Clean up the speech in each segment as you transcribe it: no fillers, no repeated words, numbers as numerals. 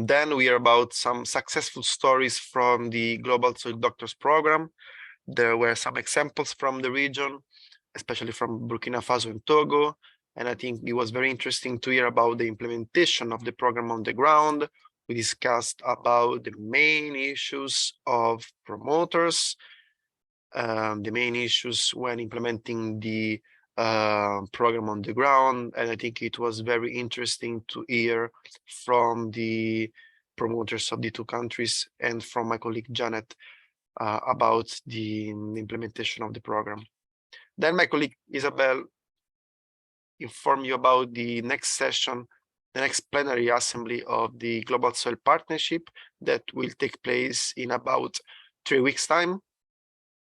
Then we hear about some successful stories from the Global Soil Doctors Program. There were some examples from the region, especially from Burkina Faso and Togo. And I think it was very interesting to hear about the implementation of the program on the ground. We discussed about the main issues of promoters, the main issues when implementing the program on the ground. And I think it was very interesting to hear from the promoters of the two countries and from my colleague Janet about the implementation of the program. Then my colleague Isabel inform you about the next session, the next plenary assembly of the Global Soil Partnership that will take place in about 3 weeks' time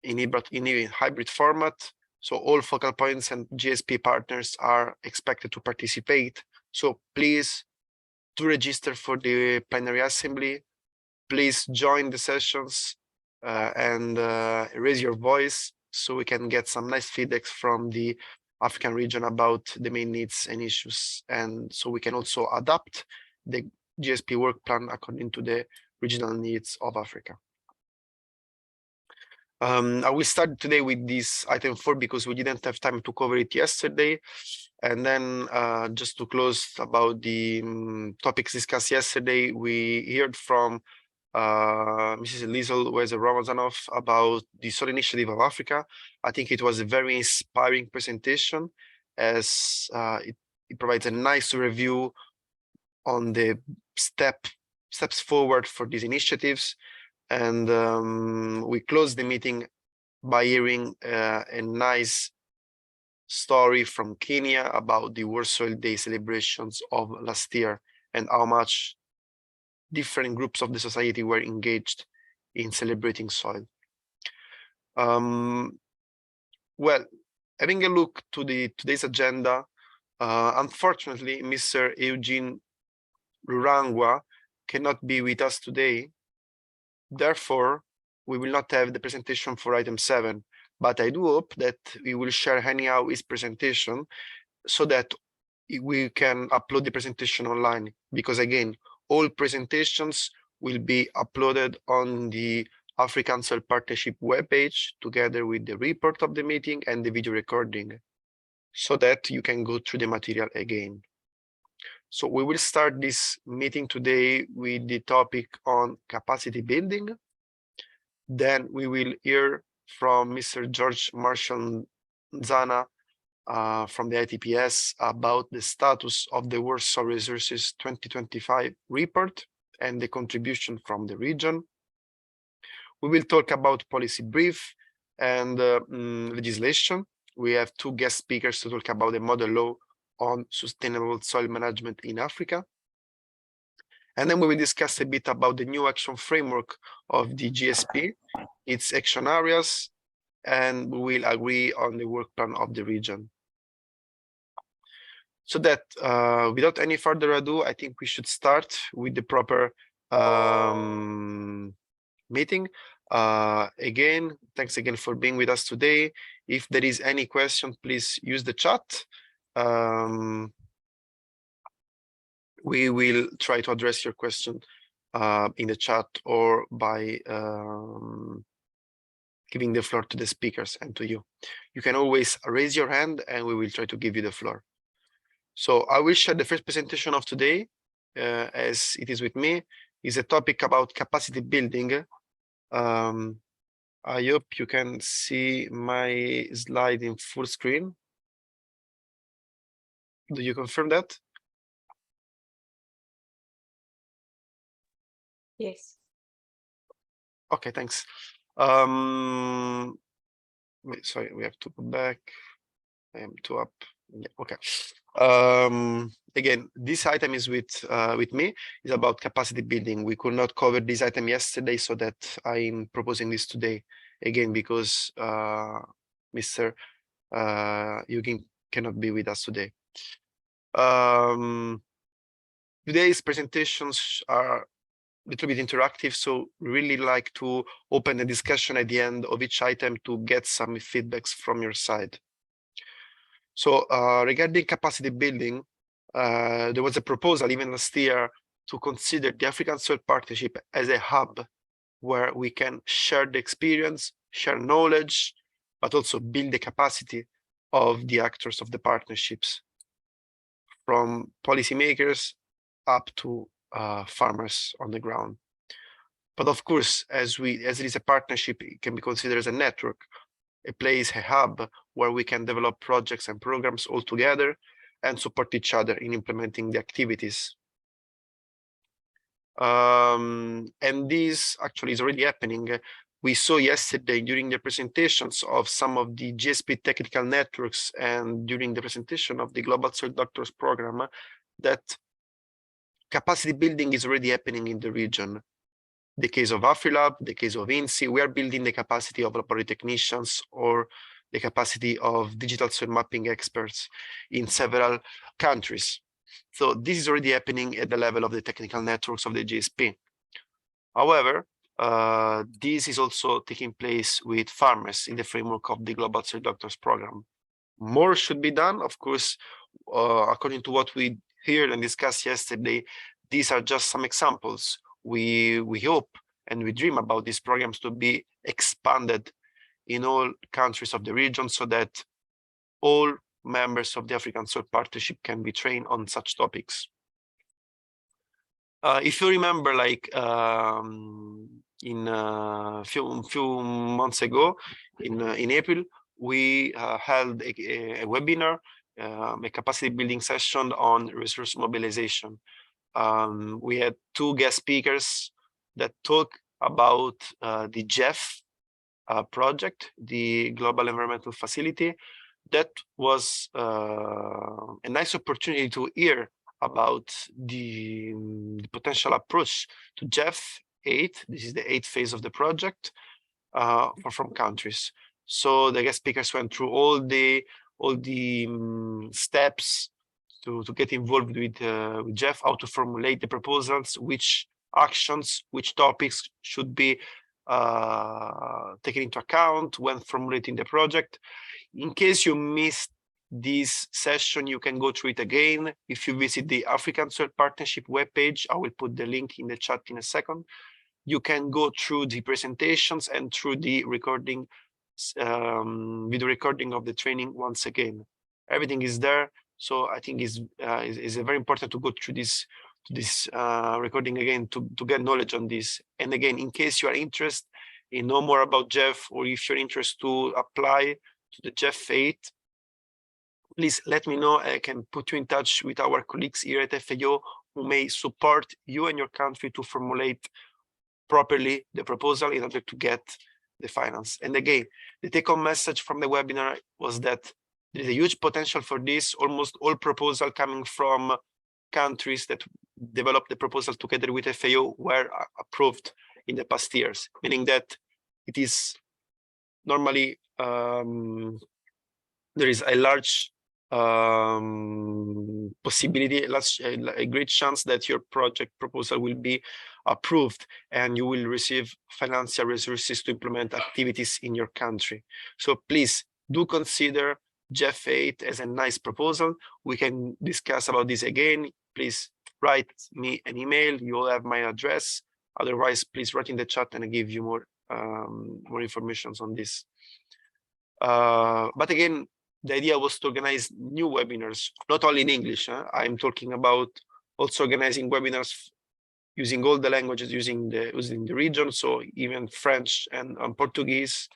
in a hybrid format. So all focal points and GSP partners are expected to participate. So please do register for the plenary assembly. Please join the sessions and raise your voice so we can get some nice feedback from the African region about the main needs and issues. And so we can also adapt the GSP work plan according to the regional needs of Africa. I will start today with this item 4 because we didn't have time to cover it yesterday. And then just to close about the topics discussed yesterday, we heard from Mrs. Liesel Wezer-Ramazanov about the Soil Initiative of Africa. I think it was a very inspiring presentation as it provides a nice review on the steps forward for these initiatives. And we closed the meeting by hearing a nice story from Kenya about the World Soil Day celebrations of last year and how much different groups of the society were engaged in celebrating soil. Well, having a look to today's agenda, unfortunately, Mr. Eugene Rurangwa cannot be with us today. Therefore, we will not have the presentation for item 7, but I do hope that we will share anyhow his presentation so that we can upload the presentation online, because again, all presentations will be uploaded on the African Soil Partnership webpage together with the report of the meeting and the video recording, so that you can go through the material again. So we will start this meeting today with the topic on capacity building. Then we will hear from Mr. George Marshall Nzana from the ITPS about the status of the World Soil Resources 2025 report and the contribution from the region. We will talk about policy brief and legislation. We have 2 guest speakers to talk about the model law on sustainable soil management in Africa. And then we will discuss a bit about the new action framework of the GSP, its action areas, and we will agree on the work plan of the region. So that without any further ado, I think we should start with the proper meeting. Again, thanks again for being with us today. If there is any question, please use the chat. We will try to address your question in the chat or by giving the floor to the speakers and to you. You can always raise your hand and we will try to give you the floor. So I will share the first presentation of today, as it is with me, is a topic about capacity building. I hope you can see my slide in full screen. Do you confirm that? Yes. Okay, thanks. Wait, sorry, we have to go back. I am too up. Yeah, okay. Again, this item is with me. It's about capacity building. We could not cover this item yesterday, so that I'm proposing this today again because Mr. Eugene cannot be with us today. Today's presentations are a little bit interactive, so we really like to open a discussion at the end of each item to get some feedbacks from your side. So regarding capacity building, there was a proposal even last year to consider the African Soil Partnership as a hub where we can share the experience, share knowledge, but also build the capacity of the actors of the partnerships, from policymakers up to farmers on the ground. But of course, as it is a partnership, it can be considered as a network, a place, a hub where we can develop projects and programs all together and support each other in implementing the activities. And this actually is already happening. We saw yesterday during the presentations of some of the GSP technical networks and during the presentation of the Global Soil Doctors program that capacity building is already happening in the region. The case of AfriLab, the case of INSI, we are building the capacity of laboratory technicians or the capacity of digital soil mapping experts in several countries. So this is already happening at the level of the technical networks of the GSP. However, this is also taking place with farmers in the framework of the Global Soil Doctors program. More should be done, of course, according to what we heard and discussed yesterday. These are just some examples. We hope and we dream about these programs to be expanded in all countries of the region so that all members of the African Soil Partnership can be trained on such topics. If you remember, like in a few months ago, in April, we held a webinar, a capacity building session on resource mobilization. We had 2 guest speakers that talk about the GEF project, the Global Environmental Facility. That was a nice opportunity to hear about the potential approach to GEF 8. This is the 8th phase of the project from countries. So the guest speakers went through all the steps to get involved with GEF, how to formulate the proposals, which actions, which topics should be taken into account when formulating the project. In case you missed this session, you can go through it again. If you visit the African Soil Partnership webpage, I will put the link in the chat in a second. You can go through the presentations and through the recording, video recording of the training once again. Everything is there. So I think it's very important to go through this recording again to get knowledge on this. And again, in case you are interested in know more about GEF, or if you're interested to apply to the GEF 8, please let me know. I can put you in touch with our colleagues here at FAO who may support you and your country to formulate properly the proposal in order to get the finance. And again, the take-home message from the webinar was that there is a huge potential for this. Almost all proposals coming from countries that developed the proposal together with FAO were approved in the past years, meaning that it is normally there is a large possibility, a great chance that your project proposal will be approved and you will receive financial resources to implement activities in your country. So please do consider GEF 8 as a nice proposal. We can discuss about this again. Please write me an email. You'll have my address. Otherwise, please write in the chat and I give you more information on this. But again, the idea was to organize new webinars, not only in English. I'm talking about also organizing webinars using all the languages using the region, so even French and Portuguese.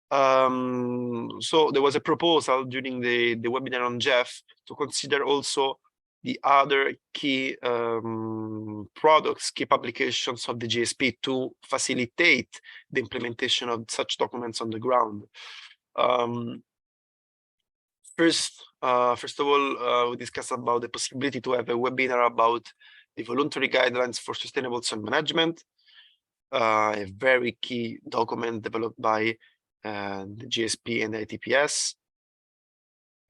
So there was a proposal during the webinar on GEF to consider also the other key products, key publications of the GSP to facilitate the implementation of such documents on the ground. First of all, we discussed about the possibility to have a webinar about the voluntary guidelines for sustainable soil management, a very key document developed by the GSP and the ITPS.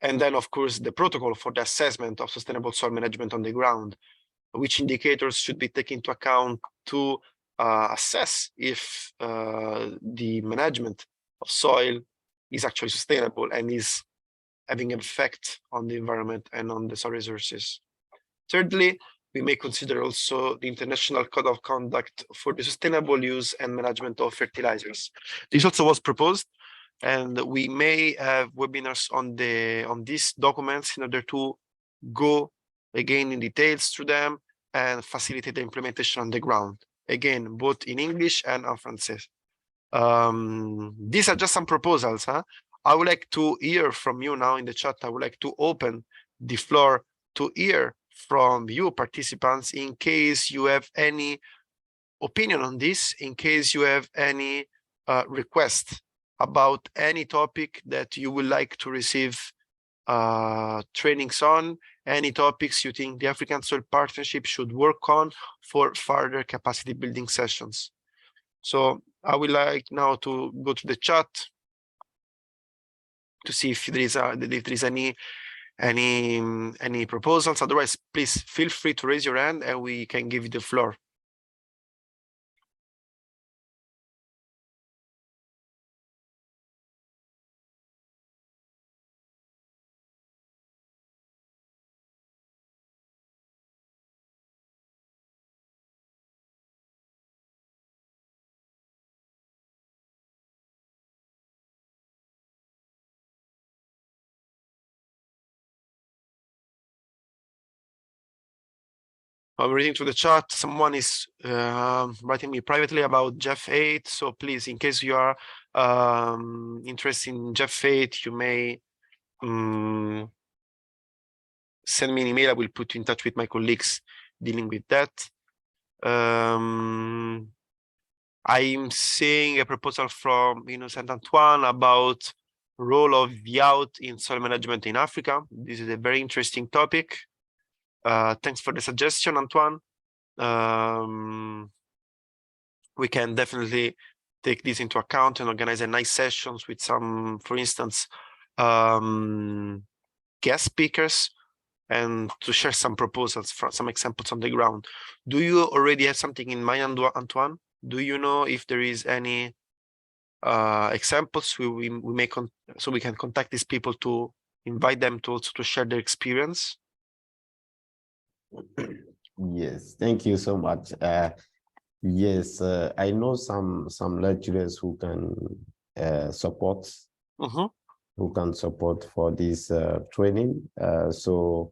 And then, of course, the protocol for the assessment of sustainable soil management on the ground, which indicators should be taken into account to assess if the management of soil is actually sustainable and is having an effect on the environment and on the soil resources. Thirdly, we may consider also the International Code of Conduct for the Sustainable Use and Management of Fertilizers. This also was proposed, and we may have webinars on these documents in order to go again in details through them and facilitate the implementation on the ground, again, both in English and en Francais. These are just some proposals. I would like to hear from you now in the chat. I would like to open the floor to hear from you participants in case you have any opinion on this, in case you have any request about any topic that you would like to receive trainings on, any topics you think the African Soil Partnership should work on for further capacity building sessions. So I would like now to go to the chat to see if there is any proposals. Otherwise, please feel free to raise your hand and we can give you the floor. I'm reading through the chat. Someone is writing me privately about Jeff 8. So please, in case you are interested in Jeff 8, you may send me an email. I will put you in touch with my colleagues dealing with that. I'm seeing a proposal from Saint Antoine about role of youth in soil management in Africa. This is a very interesting topic. Thanks for the suggestion, Antoine. We can definitely take this into account and organize a nice sessions with some, for instance, guest speakers, and to share some proposals, from some examples on the ground. Do you already have something in mind, Antoine? Do you know if there is any examples we make so we can contact these people to invite them to also to share their experience? Yes, thank you so much. Yes, I know some lecturers who can support, who can support for this training. So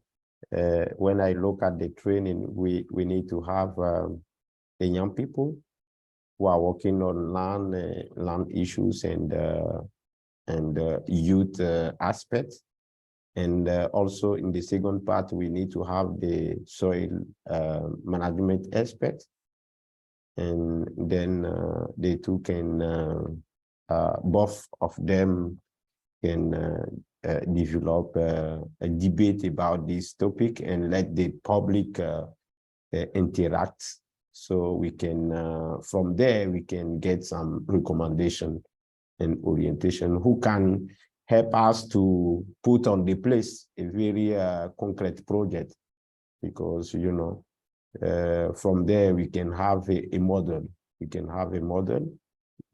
when I look at the training, we need to have the young people who are working on land issues and youth aspects. And also in the second part, we need to have the soil management aspect. And then the two can, both of them can develop a debate about this topic and let the public interact. So we can, from there, we can get some recommendation and orientation who can help us to put on the place a very concrete project, because, from there we can have a model. We can have a model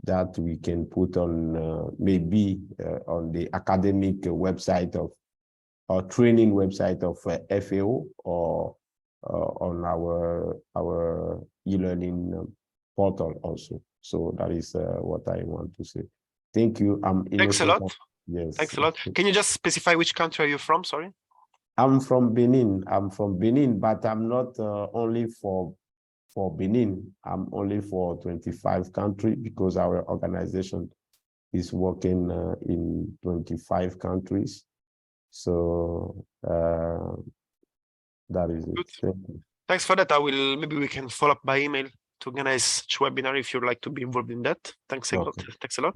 that we can put on maybe on the academic website of or training website of FAO, or on our e-learning portal also. So that is what I want to say. Thank you. Thanks a lot. Yes. Thanks a lot. Can you just specify which country are you from? Sorry. I'm from Benin. I'm from Benin, but I'm not only for Benin. I'm only for 25 countries, because our organization is working in 25 countries. So that is it. Thanks for that. Maybe we can follow up by email to organize such webinar if you'd like to be involved in that. Thanks a lot. Thanks a lot.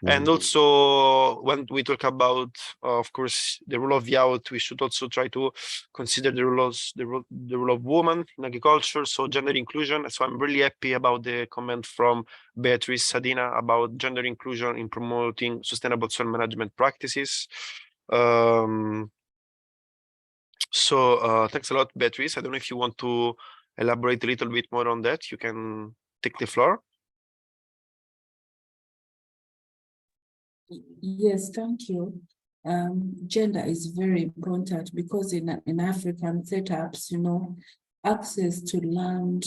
And also, when we talk about, of course, the role of youth, we should also try to consider the role of women in agriculture, so gender inclusion. So I'm really happy about the comment from Beatrice Sadina about gender inclusion in promoting sustainable soil management practices. So thanks a lot, Beatrice. I don't know if you want to elaborate a little bit more on that. You can take the floor. Yes, thank you. Gender is very important, because in African setups, access to land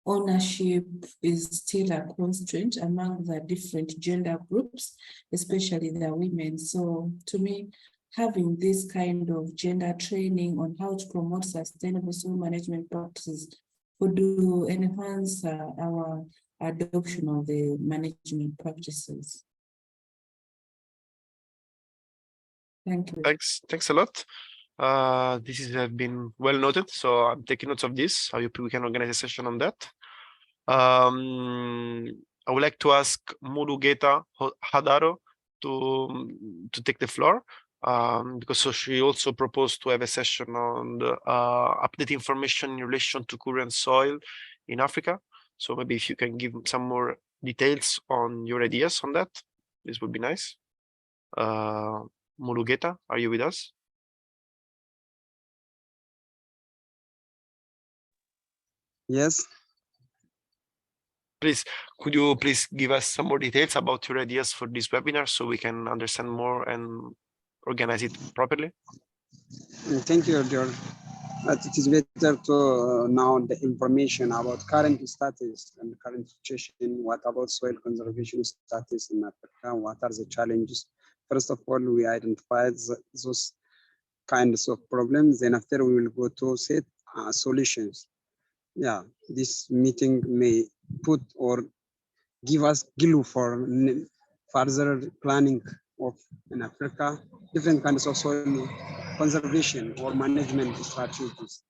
ownership is still a constraint among the different gender groups, especially the women. So to me, having this kind of gender training on how to promote sustainable soil management practices would enhance our adoption of the management practices. Thank you. Thanks a lot. This has been well noted, so I'm taking notes of this. I hope we can organize a session on that. I would like to ask Murugeta Hadaro to take the floor, because so she also proposed to have a session on the update information in relation to current soil in Africa. So maybe if you can give some more details on your ideas on that, this would be nice. Murugeta, are you with us? Yes. Please, could you please give us some more details about your ideas for this webinar so we can understand more and organize it properly? Thank you, George. But it is better to know the information about current status and current situation. What about soil conservation status in Africa? What are the challenges? First of all, we identified those kinds of problems. Then after we will go to set solutions. Yeah, this meeting may put or give us clue for further planning of in Africa, different kinds of soil conservation or management strategies.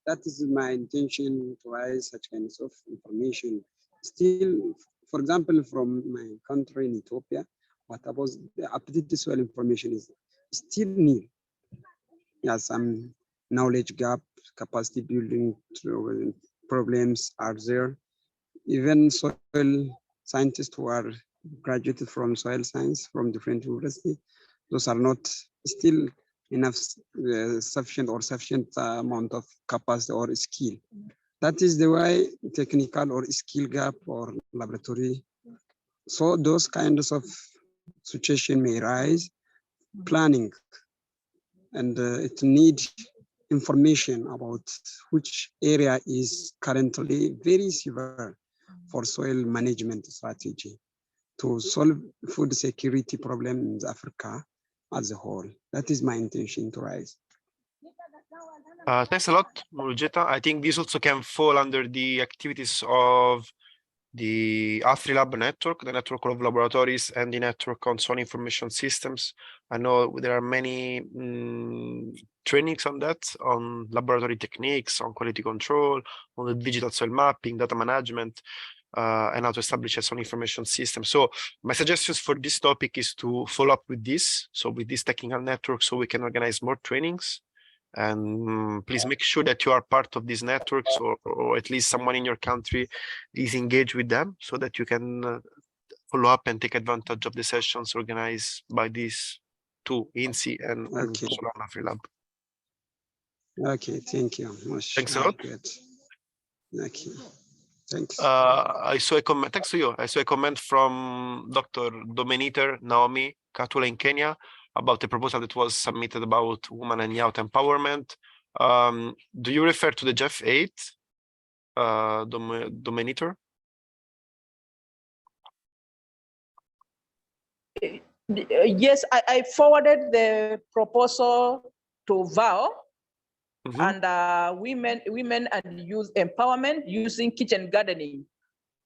That is my intention to raise such kinds of information. Still, for example, from my country in Ethiopia, what about the updated soil information is still new. Yeah, some knowledge gap, capacity building problems are there. Even soil scientists who are graduated from soil science from different universities, those are not still enough sufficient amount of capacity or skill. That is the way technical or skill gap or laboratory. So those kinds of situation may rise, planning, and it needs information about which area is currently very severe for soil management strategy to solve food security problems in Africa as a whole. That is my intention to raise. Thanks a lot, Murugeta. I think this also can fall under the activities of the AfriLab network, the network of laboratories, and the network on soil information systems. I know there are many trainings on that, on laboratory techniques, on quality control, on the digital soil mapping, data management, and how to establish a soil information system. So my suggestions for this topic is to follow up with this, so with this technical network, so we can organize more trainings. And please make sure that you are part of these networks, or at least someone in your country is engaged with them, so that you can follow up and take advantage of the sessions organized by these two, INSI and Solana AfriLab. Okay, thank you. Thanks a lot. Okay, thanks. I saw a comment. Thanks to you. I saw a comment from Dr. Domeniter Naomi Katula in Kenya about the proposal that was submitted about women and youth empowerment. Do you refer to the Jeff 8, Domeniter? Yes, I forwarded the proposal to Val and women and youth empowerment using kitchen gardening,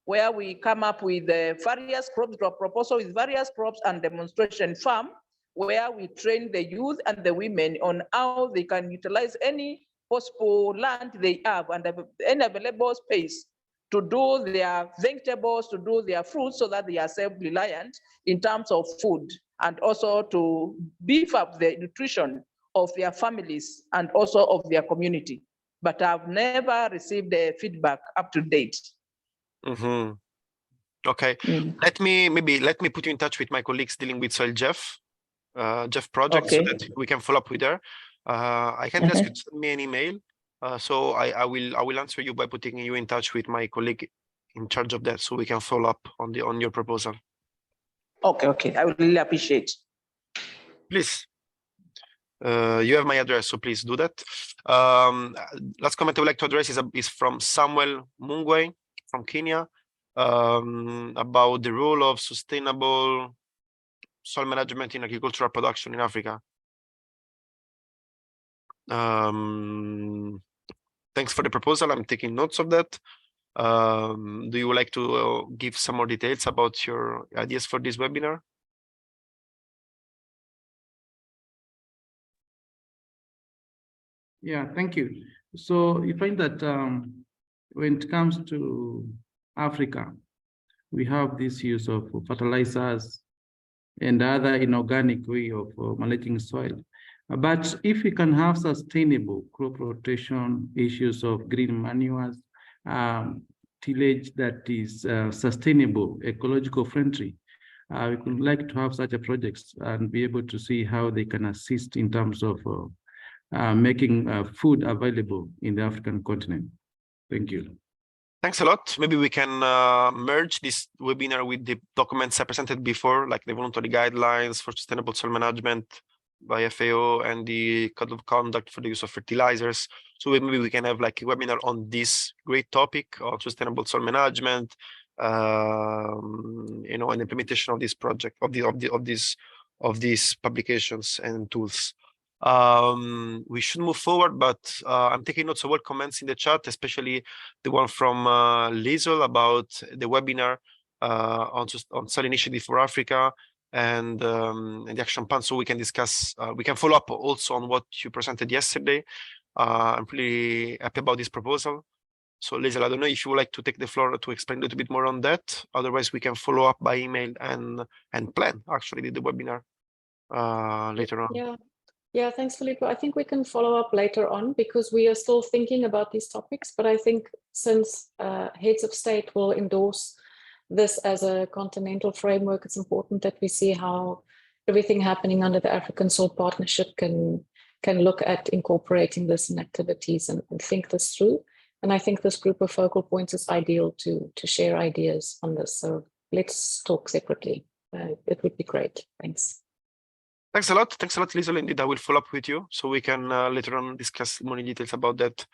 where we come up with various crops, proposal with various crops and demonstration farm, where we train the youth and the women on how they can utilize any possible land they have and any available space to do their vegetables, to do their fruits, so that they are self-reliant in terms of food, and also to beef up the nutrition of their families and also of their community. But I've never received the feedback up to date. Okay, let me put you in touch with my colleagues dealing with soil Jeff project, so that we can follow up with her. I can ask you to send me an email. So I will answer you by putting you in touch with my colleague in charge of that, so we can follow up on your proposal. Okay, I would really appreciate. Please. You have my address, so please do that. Last comment I would like to address is from Samuel Mungwe from Kenya, about the role of sustainable soil management in agricultural production in Africa. Thanks for the proposal. I'm taking notes of that. Do you like to give some more details about your ideas for this webinar? Yeah, thank you. So you find that when it comes to Africa, we have this use of fertilizers and other inorganic way of managing soil. But if we can have sustainable crop rotation, issues of green manures, tillage that is sustainable, ecological friendly, we would like to have such a projects and be able to see how they can assist in terms of making food available in the African continent. Thank you. Thanks a lot. Maybe we can merge this webinar with the documents I presented before, like the voluntary guidelines for sustainable soil management by FAO and the code of conduct for the use of fertilizers. So maybe we can have like a webinar on this great topic of sustainable soil management, and implementation of this project of these publications and tools. We should move forward, but I'm taking notes of all comments in the chat, especially the one from Liesel about the webinar on soil initiative for Africa and the action plan, so we can discuss, we can follow up also on what you presented yesterday. I'm pretty happy about this proposal. So Liesel, I don't know if you would like to take the floor to explain a little bit more on that. Otherwise, we can follow up by email and plan actually the webinar later on. Yeah, thanks, Filippo. I think we can follow up later on because we are still thinking about these topics. But I think since heads of state will endorse this as a continental framework, it's important that we see how everything happening under the African Soil Partnership can look at incorporating this in activities and think this through. And I think this group of focal points is ideal to share ideas on this. So let's talk separately. It would be great. Thanks. Thanks a lot, Liesel. Indeed, I will follow up with you so we can later on discuss more details about that.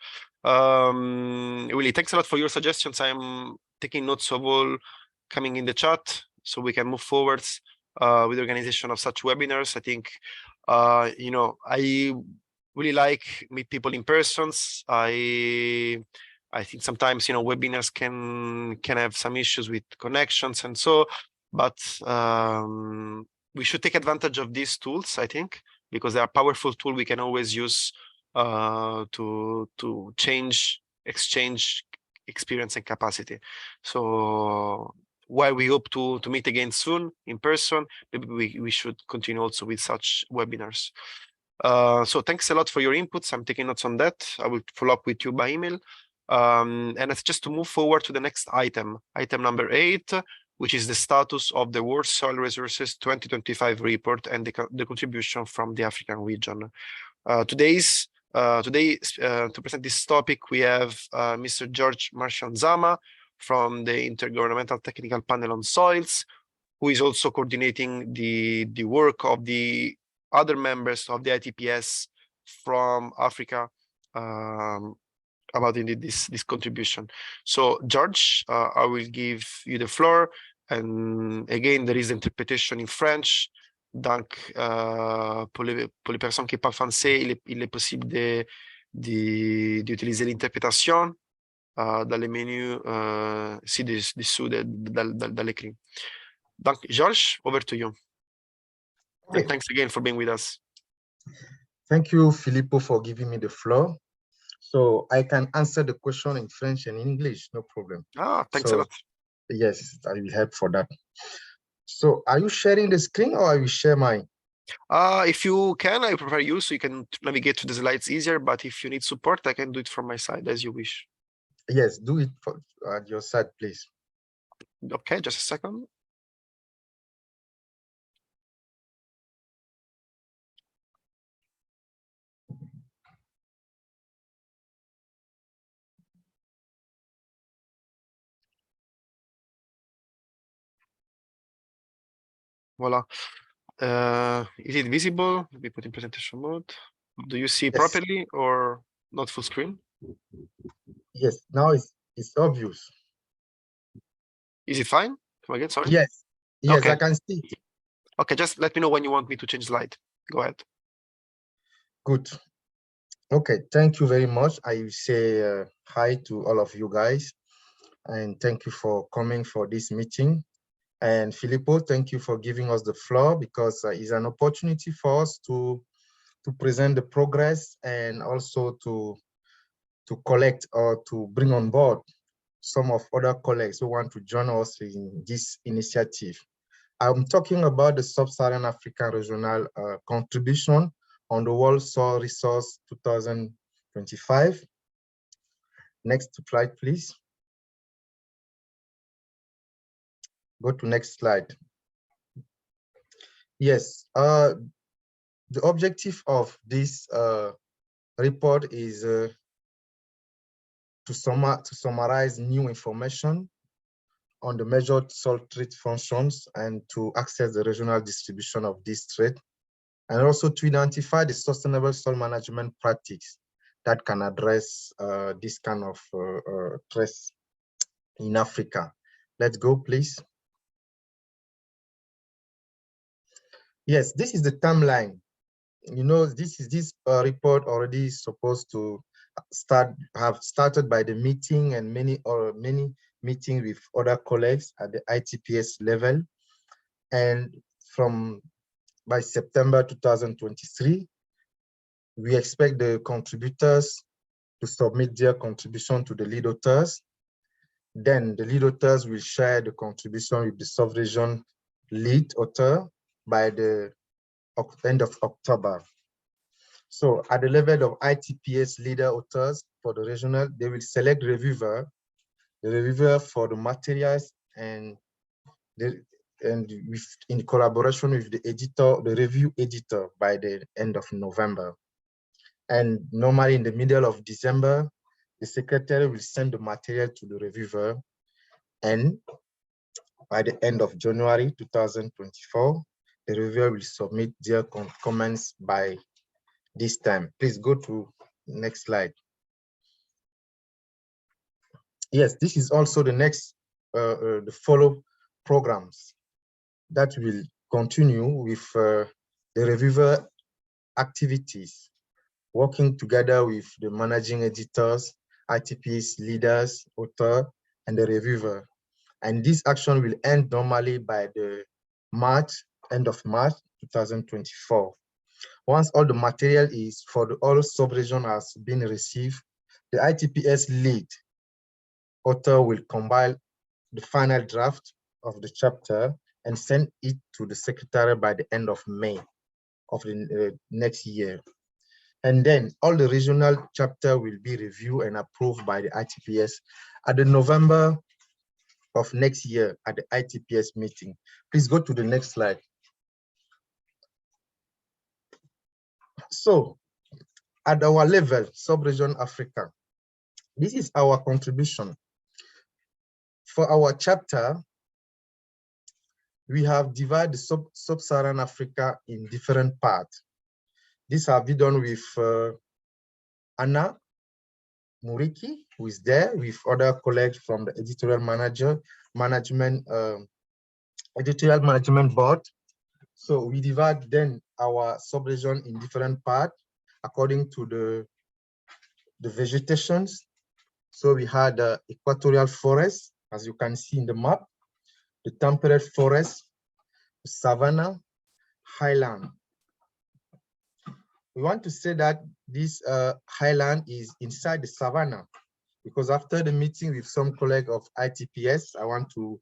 Willie, thanks a lot for your suggestions. I'm taking notes of all coming in the chat so we can move forwards with the organization of such webinars. I think, I really like meet people in persons. I think sometimes, webinars can have some issues with connections and so, but we should take advantage of these tools, I think, because they are a powerful tool we can always use to exchange experience and capacity. So while we hope to meet again soon in person, maybe we should continue also with such webinars. So thanks a lot for your inputs. I'm taking notes on that. I will follow up with you by email. And it's just to move forward to the next item number 8, which is the status of the World Soil Resources 2025 report and the contribution from the African region. Today, to present this topic, we have Mr. George Marcianzama from the Intergovernmental Technical Panel on Soils, who is also coordinating the work of the other members of the ITPS from Africa about indeed this contribution. So George, I will give you the floor, and again there is interpretation in French. Donc pour les personnes qui parlent français, il est possible d'utiliser l'interprétation dans les menus ci-dessous dans l'écrit. Donc George, over to you. Okay. And thanks again for being with us. Thank you, Filippo, for giving me the floor. So I can answer the question in French and English, no problem. Thanks a lot. Yes, I will help for that. So are you sharing the screen or I will share mine? If you can, I prefer you so you can navigate to the slides easier, but if you need support, I can do it from my side as you wish. Yes, do it at your side, please. Okay, just a second. Voila. Is it visible? Let me put in presentation mode. Do you see Yes. properly or not full screen? Yes, now it's obvious. Is it fine? Come again, sorry. Yes, yes, Okay. I can see it. Okay, just let me know when you want me to change slide. Go ahead. Good. Okay, thank you very much. I will say hi to all of you guys, and thank you for coming for this meeting. And Filippo, thank you for giving us the floor, because it's an opportunity for us to present the progress and also to collect or to bring on board some of other colleagues who want to join us in this initiative. I'm talking about the Sub-Saharan African regional contribution on the World Soil Resource 2025. Next slide, please. Go to next slide. Yes, the objective of this report is to summarize new information on the measured soil trait functions and to access the regional distribution of this trait, and also to identify the sustainable soil management practice that can address this kind of threats in Africa. Let's go, please. Yes, this is the timeline. You know, this report already supposed to have started by the meeting and many meetings with other colleagues at the ITPS level, and by September 2023, we expect the contributors to submit their contribution to the lead authors. Then the lead authors will share the contribution with the sub-region lead author by the end of October. So at the level of ITPS leader authors for the regional, they will select the reviewer for the materials, and in collaboration with the editor, the review editor, by the end of November. And normally in the middle of December, the secretary will send the material to the reviewer, and by the end of January 2024, the reviewer will submit their comments by this time. Please go to next slide. Yes, this is also the next, the follow programs that will continue with the reviewer activities, working together with the managing editors, ITPS leaders, author, and the reviewer. And this action will end normally by the end of March 2024. Once all the material is for the all sub-region has been received, the ITPS lead author will compile the final draft of the chapter and send it to the secretary by the end of May of the next year. And then all the regional chapter will be reviewed and approved by the ITPS at the November of next year at the ITPS meeting. Please go to the next slide. So at our level, sub-region Africa, this is our contribution. For our chapter, we have divided the Sub-Saharan Africa in different parts. This have been done with Anna Muriki, who is there, with other colleagues from the editorial management board. So we divide then our sub-region in different parts according to the vegetations. So we had the equatorial forest, as you can see in the map, the temperate forest, the savanna, highland. We want to say that this highland is inside the savanna, because after the meeting with some colleague of ITPS, I want to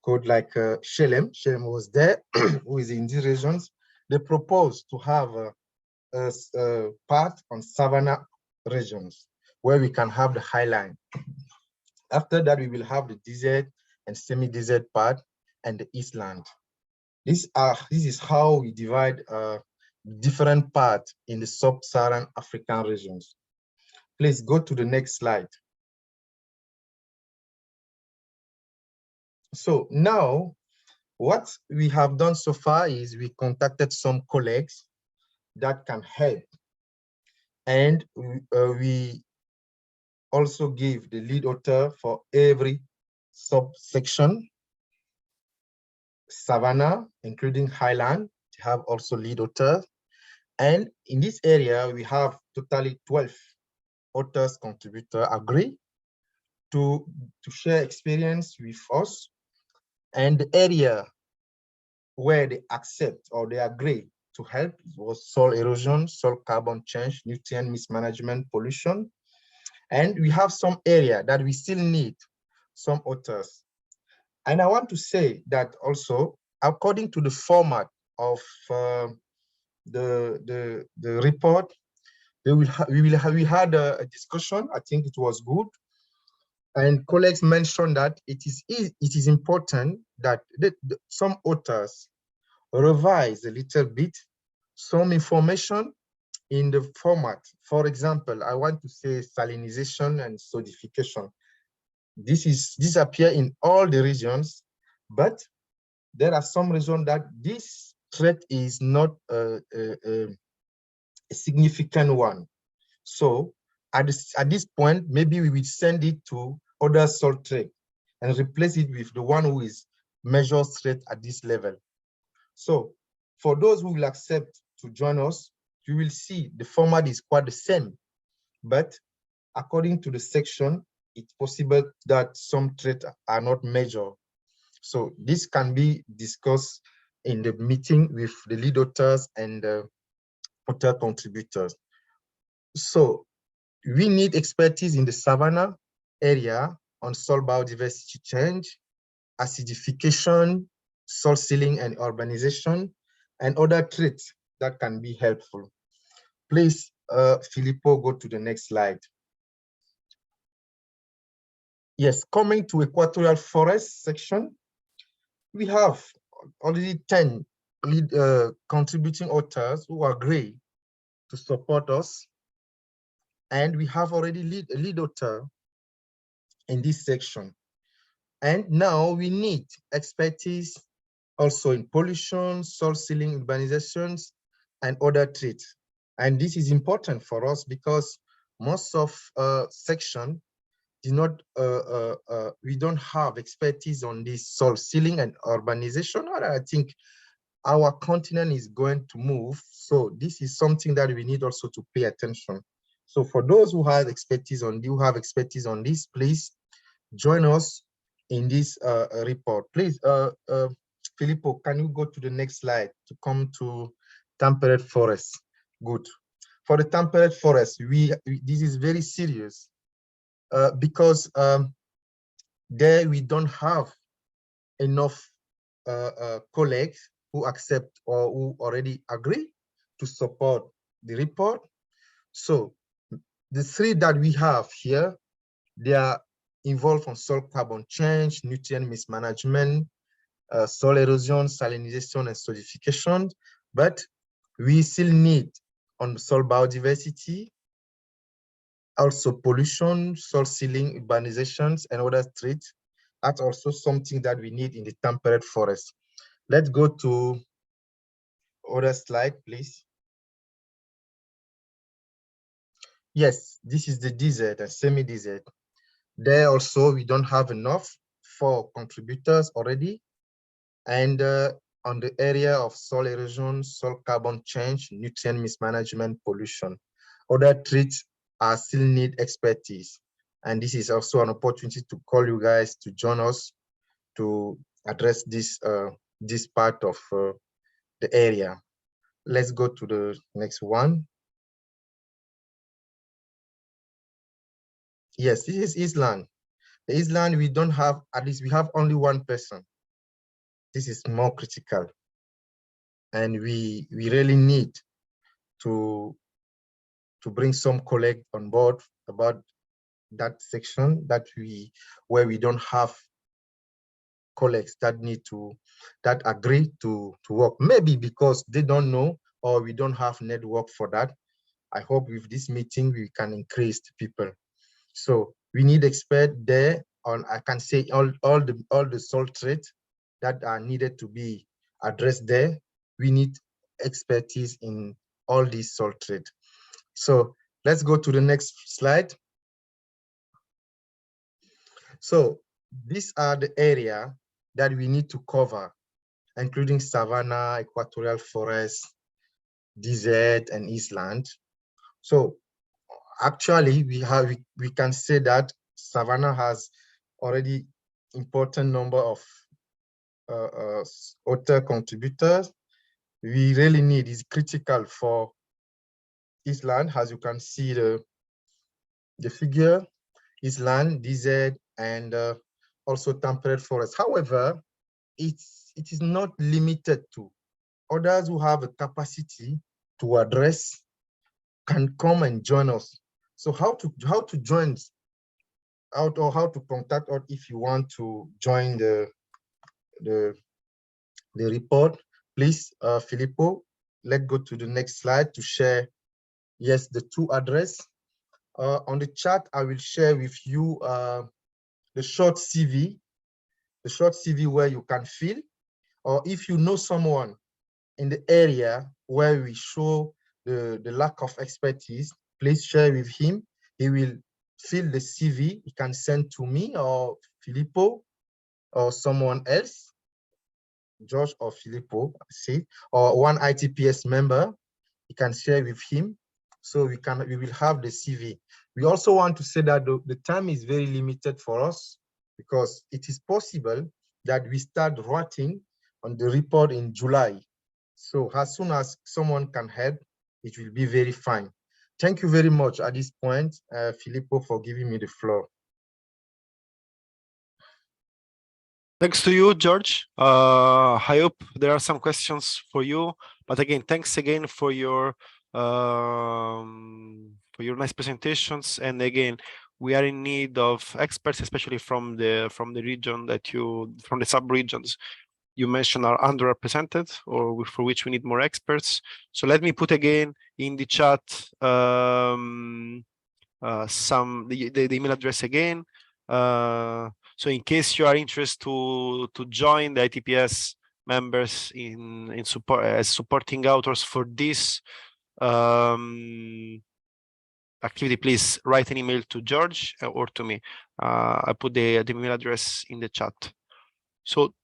quote like Shelem was there, who is in these regions. They proposed to have a part on savanna regions where we can have the highland. After that, we will have the desert and semi-desert part and the eastland. This is how we divide different parts in the sub-Saharan African regions. Please go to the next slide. So now What we have done so far is we contacted some colleagues that can help. And we also give the lead author for every subsection. Savannah, including Highland, have also lead authors. And in this area, we have totally 12 authors contributor agree to share experience with us. And the area where they accept or they agree to help was soil erosion, soil carbon change, nutrient mismanagement, pollution. And we have some area that we still need some authors. And I want to say that also, according to the format of the report, we had a discussion. I think it was good. And colleagues mentioned that it is important that some authors revise a little bit some information in the format. For example, I want to say salinization and solidification. This appear in all the regions, but there are some regions that this threat is not a significant one. So at this point, maybe we will send it to other salt threat and replace it with the one who is measured threat at this level. So for those who will accept to join us, you will see the format is quite the same, but according to the section, it's possible that some threats are not measured. So this can be discussed in the meeting with the lead authors and author contributors. So we need expertise in the Savannah area on soil biodiversity change, acidification, soil sealing and urbanization, and other traits that can be helpful. Please, Filippo, go to the next slide. Yes, coming to equatorial forest section, we have already 10 lead, contributing authors who agree to support us. And we have already a lead author in this section. And now we need expertise also in pollution, soil sealing, urbanizations, and other traits. And this is important for us because most of section do not, we don't have expertise on this soil sealing and urbanization. I think our continent is going to move. So this is something that we need also to pay attention. So for those who have expertise on this, please join us in this report. Please, Filippo, can you go to the next slide to come to temperate forests? Good. For the temperate forest, this is very serious because there we don't have enough colleagues who accept or who already agree to support the report. So the three that we have here, they are involved on soil carbon change, nutrient mismanagement, soil erosion, salinization, and solidification. But we still need on soil biodiversity, also pollution, soil sealing, urbanizations, and other threats. That's also something that we need in the temperate forest. Let's go to other slide, please. Yes, this is the desert and semi-desert. There also, we don't have enough for contributors already. And on the area of soil erosion, soil carbon change, nutrient mismanagement, pollution, other traits are still need expertise. And this is also an opportunity to call you guys to join us to address this, this part of the area. Let's go to the next one. Yes, this is Island. The Island, we don't have, at least we have only one person. This is more critical. And we really need to bring some colleagues on board about that section where we don't have colleagues that agree to work. Maybe because they don't know or we don't have network for that. I hope with this meeting we can increase the people. So we need expert there on, I can say all the soil traits that are needed to be addressed there. We need expertise in all these salt trade. So let's go to the next slide. So these are the area that we need to cover, including savanna, equatorial forest, desert, and Eastland. So actually, we can say that savanna has already important number of other contributors. We really need is critical for Eastland, as you can see the figure, Eastland, desert, and also temperate forest. However, it is not limited to. Others who have a capacity to address can come and join us. So how to join out, or how to contact us if you want to join the report, please, Filippo, let's go to the next slide to share, yes, the two address. On the chat, I will share with you the short CV where you can fill, or if you know someone in the area where we show the lack of expertise, please share with him. He will fill the CV. He can send to me or Filippo or someone else, George or Filippo, see, or one ITPS member. You can share with him, so we will have the CV. We also want to say that the time is very limited for us, because it is possible that we start writing on the report in July. So as soon as someone can help, it will be very fine. Thank you very much at this point, Filippo, for giving me the floor. Thanks to you, George. I hope there are some questions for you. But again, thanks again for your nice presentations. And again, we are in need of experts, especially from the region that from the sub-regions you mentioned are underrepresented, or for which we need more experts. So let me put again in the chat the email address again. So in case you are interested to join the ITPS members in support as supporting authors for this activity, please write an email to George or to me. I put the email address in the chat. So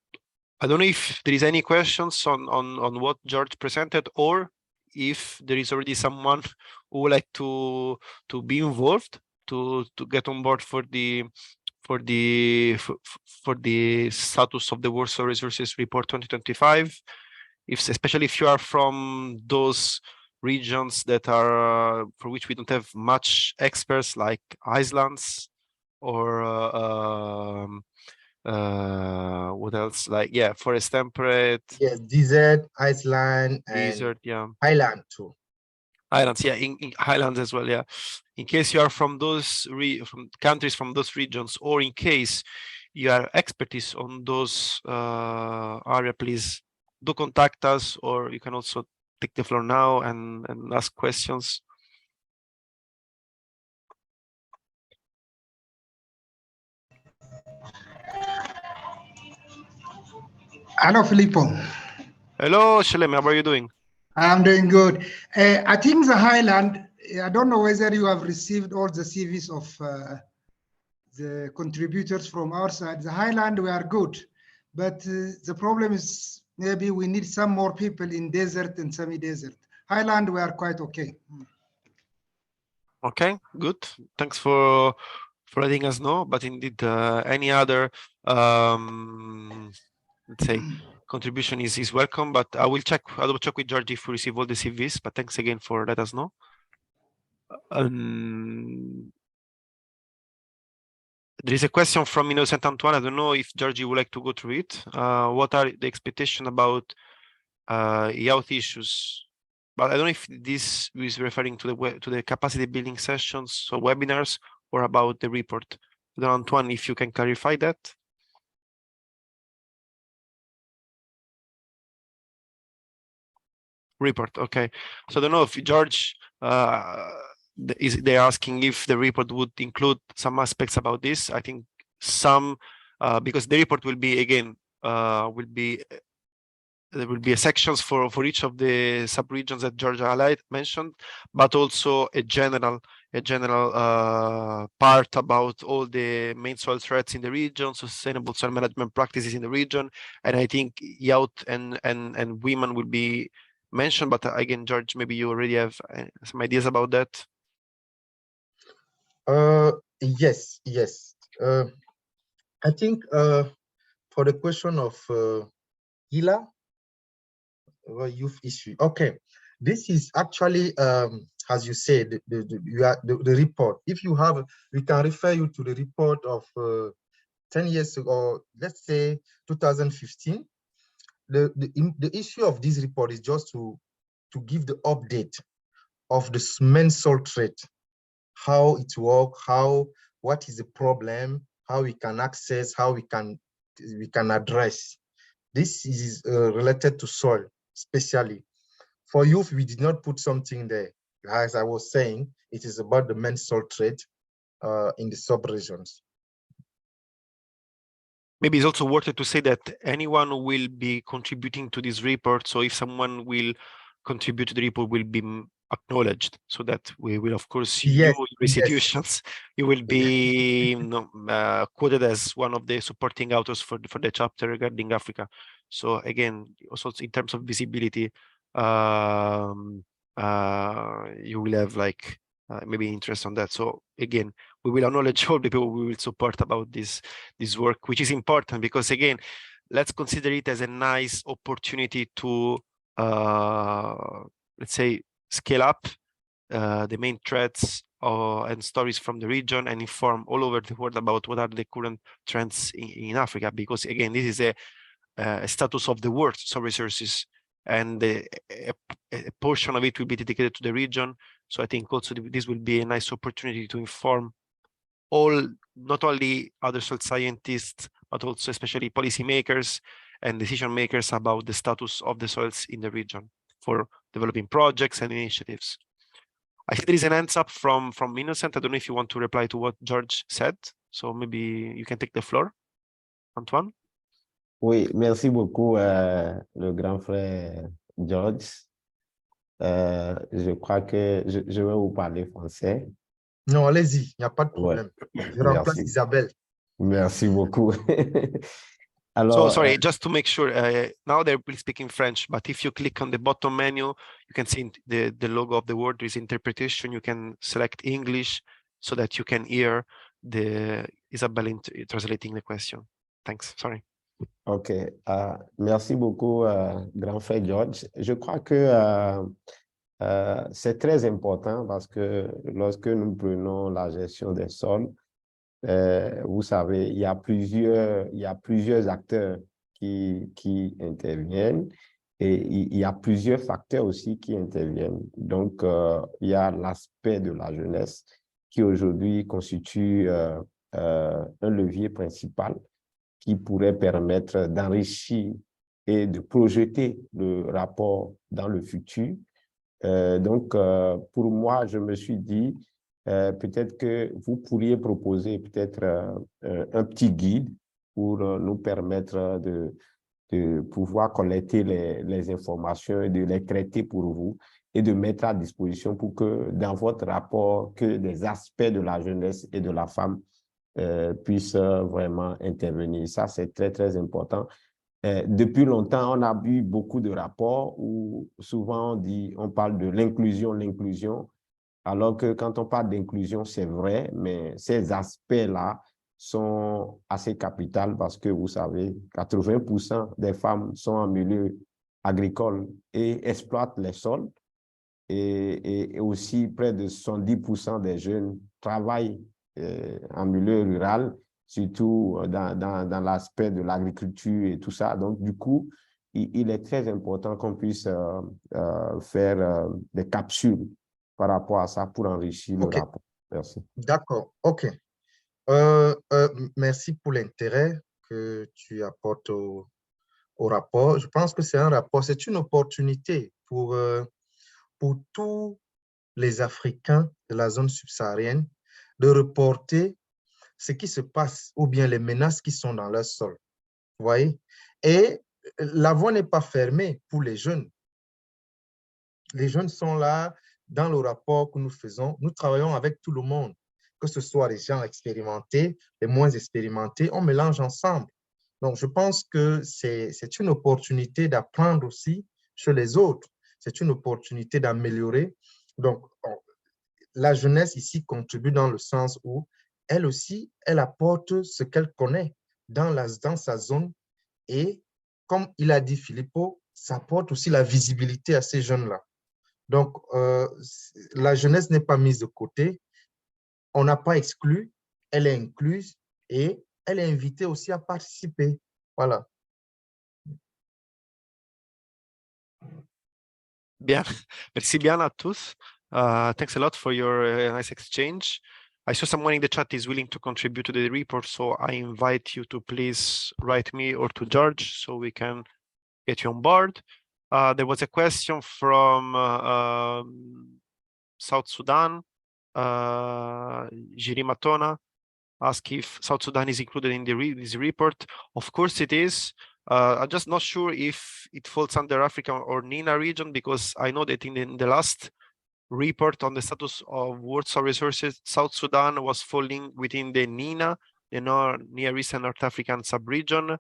I don't know if there is any questions on what George presented, or if there is already someone who would like to be involved to get on board for the status of the World Soil Resources Report 2025. Especially if you are from those regions that are for which we don't have much experts, like Islands or what else, like, yeah, forest temperate, yes, desert, Iceland, and desert, yeah, Highland too. Islands, yeah, in Highlands as well, yeah. In case you are from those from countries, from those regions, or in case you are expertise on those area, please do contact us, or you can also take the floor now and ask questions. Hello, Filippo. Hello, Shalem, how are you doing? I'm doing good. I think the Highland, I don't know whether you have received all the CVs of the contributors from our side. The Highland, we are good, but the problem is maybe we need some more people in desert and semi-desert. Highland, we are quite okay. Okay, good. Thanks for letting us know. But indeed, any other let's say contribution is welcome. But I will check with George if we receive all the CVs. But thanks again for letting us know. There is a question from Innocent Antoine. I don't know if Georgie would like to go through it. What are the expectations about youth issues? But I don't know if this is referring to the capacity building sessions or webinars, or about the report. Antoine, if you can clarify that. Report, okay. So I don't know if George they're asking if the report would include some aspects about this. I think some, because the report will be again will be there will be sections for each of the sub-regions that Georgia mentioned, but also a general part about all the main soil threats in the region, sustainable soil management practices in the region, and I think youth and women will be mentioned. But again, George, maybe you already have some ideas about that. Yes. I think for the question of Gila, youth issue. Okay, this is actually, as you said, the report. If you have, we can refer you to the report of 10 years ago, or let's say 2015. The issue of this report is just to give the update of the main soil threat, how it works, what is the problem, how we can access, how we can address. This is related to soil, especially. For youth, we did not put something there. As I was saying, it is about the main soil threat in the sub-regions. Maybe it's also worth it to say that anyone who will be contributing to this report, so if someone will contribute to the report, will be acknowledged, so that we will, of course, yes, you institutions, you will be quoted as one of the supporting authors for the chapter regarding Africa. So again, also in terms of visibility, you will have like maybe interest on that. So again, we will acknowledge all the people we will support about this work, which is important because again, let's consider it as a nice opportunity to let's say scale up the main threats and stories from the region and inform all over the world about what are the current trends in Africa, because again, this is a status of the world soil resources, and a portion of it will be dedicated to the region. So I think also this will be a nice opportunity to inform all, not only other soil scientists, but also especially policymakers and decision makers about the status of the soils in the region for developing projects and initiatives. I think there is an hands up from Innocent. I don't know if you want to reply to what George said. So maybe you can take the floor, Antoine. Oui, merci beaucoup, le grand frère George. Je crois que je vais vous parler français. Non, allez-y, il n'y a pas de problème. Ouais. Je remplace Isabelle. Merci beaucoup. Alors, so sorry, just to make sure, now they're speaking French, but if you click on the bottom menu, you can see the logo of the word. There is interpretation. You can select English so that you can hear the Isabelle translating the question. Thanks, sorry. OK. Merci beaucoup, grand frère George. Je crois que c'est très important parce que lorsque nous prenons la gestion des sols, vous savez, il y a plusieurs acteurs qui interviennent et il y a plusieurs facteurs aussi qui interviennent. Donc, il y a l'aspect de la jeunesse qui aujourd'hui constitue un levier principal qui pourrait permettre d'enrichir et de projeter le rapport dans le futur. Donc, pour moi, je me suis dit, peut-être que vous pourriez proposer peut-être un petit guide pour nous permettre de pouvoir collecter les informations et de les traiter pour vous et de mettre à disposition pour que dans votre rapport, que des aspects de la jeunesse et de la femme puissent vraiment intervenir. Ça, c'est très, très important. Depuis longtemps, on a vu beaucoup de rapports où souvent on parle de l'inclusion, alors que quand on parle d'inclusion, c'est vrai, mais ces aspects-là sont assez capitaux parce que vous savez, 80% des femmes sont en milieu agricole et exploitent les sols, et aussi près de 70% des jeunes travaillent en milieu rural, surtout dans l'aspect de l'agriculture et tout ça. Donc, du coup, il est très important qu'on puisse faire des capsules par rapport à ça pour enrichir le rapport. Merci. D'accord, OK. Merci pour l'intérêt que tu apportes au rapport. Je pense que c'est un rapport, c'est une opportunité pour tous les Africains de la zone subsaharienne de reporter ce qui se passe ou bien les menaces qui sont dans leur sol. Vous voyez? Et la voie n'est pas fermée pour les jeunes. Les jeunes sont là dans le rapport que nous faisons. Nous travaillons avec tout le monde, que ce soit les gens expérimentés, les moins expérimentés, on mélange ensemble. Donc, je pense que c'est une opportunité d'apprendre aussi chez les autres. C'est une opportunité d'améliorer. Donc, la jeunesse ici contribue dans le sens où elle aussi, elle apporte ce qu'elle connaît dans sa zone. Et comme il a dit Filippo, ça apporte aussi la visibilité à ces jeunes-là. Donc, la jeunesse n'est pas mise de côté. On n'a pas exclu, elle est incluse et elle est invitée aussi à participer. Voilà. Bien, merci bien à tous. Thanks a lot for your nice exchange. I saw someone in the chat is willing to contribute to the report, so I invite you to please write me or to George so we can get you on board. There was a question from South Sudan, Jiri Matona, asked if South Sudan is included in this report. Of course it is. I'm just not sure if it falls under Africa or NINA region, because I know that in the last report on the status of world soil resources, South Sudan was falling within the NINA, the Near East and North African sub-region.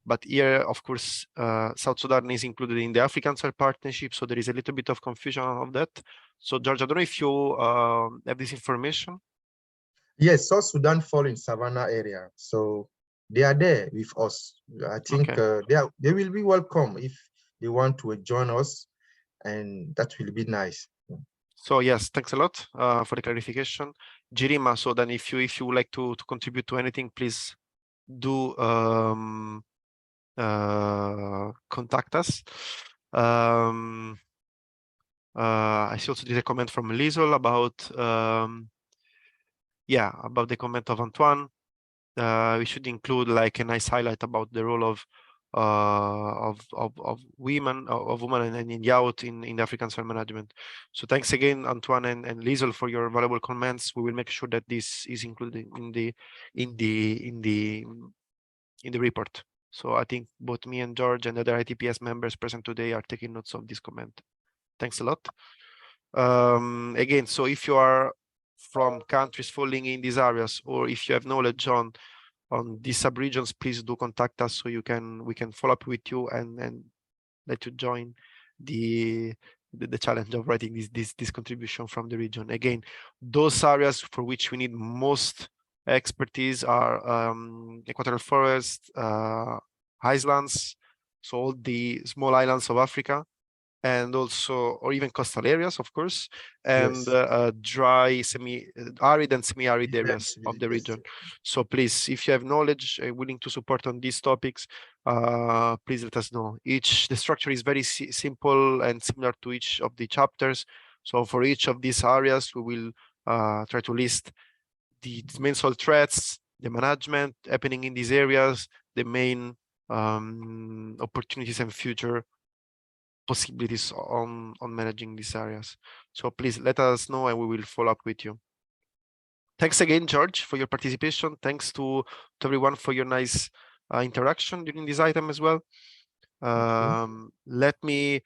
But here, of course, South Sudan is included in the African Soil Partnership, so there is a little bit of confusion of that. So, George, I don't know if you have this information. Yes, South Sudan fall in Savannah area, so they are there with us. I think they will be welcome if they want to join us, and that will be nice. So yes, thanks a lot for the clarification, Jirima. So then, if you would like to contribute to anything, please do contact us. I see also did a comment from Liesel about about the comment of Antoine. We should include like a nice highlight about the role of women and youth in African soil management. So thanks again, Antoine and Liesel, for your valuable comments. We will make sure that this is included in the report. So I think both me and George and other ITPS members present today are taking notes of this comment. Thanks a lot. Again, so if you are from countries falling in these areas, or if you have knowledge on these sub-regions, please do contact us so we can follow up with you and let you join the challenge of writing this contribution from the region. Again, those areas for which we need most expertise are equatorial forest, highlands, so all the small islands of Africa, and also, or even coastal areas, of course, and dry, semi-arid and semi-arid areas of the region. So please, if you have knowledge, willing to support on these topics, please let us know. The structure is very simple and similar to each of the chapters. So for each of these areas, we will try to list the main soil threats, the management happening in these areas, the main opportunities and future possibilities on managing these areas. So please let us know and we will follow up with you. Thanks again, George, for your participation. Thanks to everyone for your nice interaction during this item as well. Let me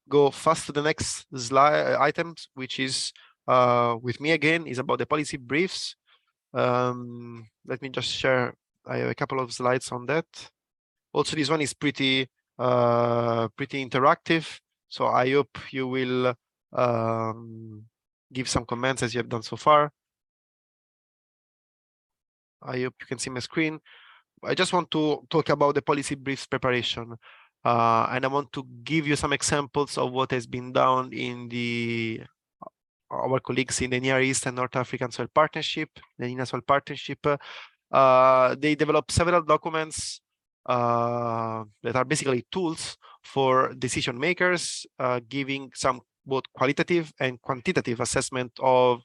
go fast to the next slide items, which is with me again, is about the policy briefs. Let me just share. I have a couple of slides on that. Also, this one is pretty interactive, so I hope you will give some comments as you have done so far. I hope you can see my screen. I just want to talk about the policy briefs preparation, and I want to give you some examples of what has been done in our colleagues in the Near East and North African Soil Partnership, the NINA Soil Partnership. They developed several documents that are basically tools for decision makers, giving some both qualitative and quantitative assessment of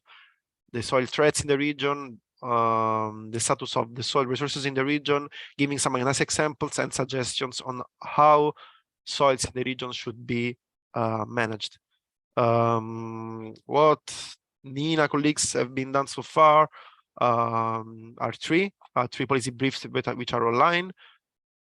the soil threats in the region, the status of the soil resources in the region, giving some nice examples and suggestions on how soils in the region should be managed. What NINA colleagues have been done so far are three policy briefs which are online.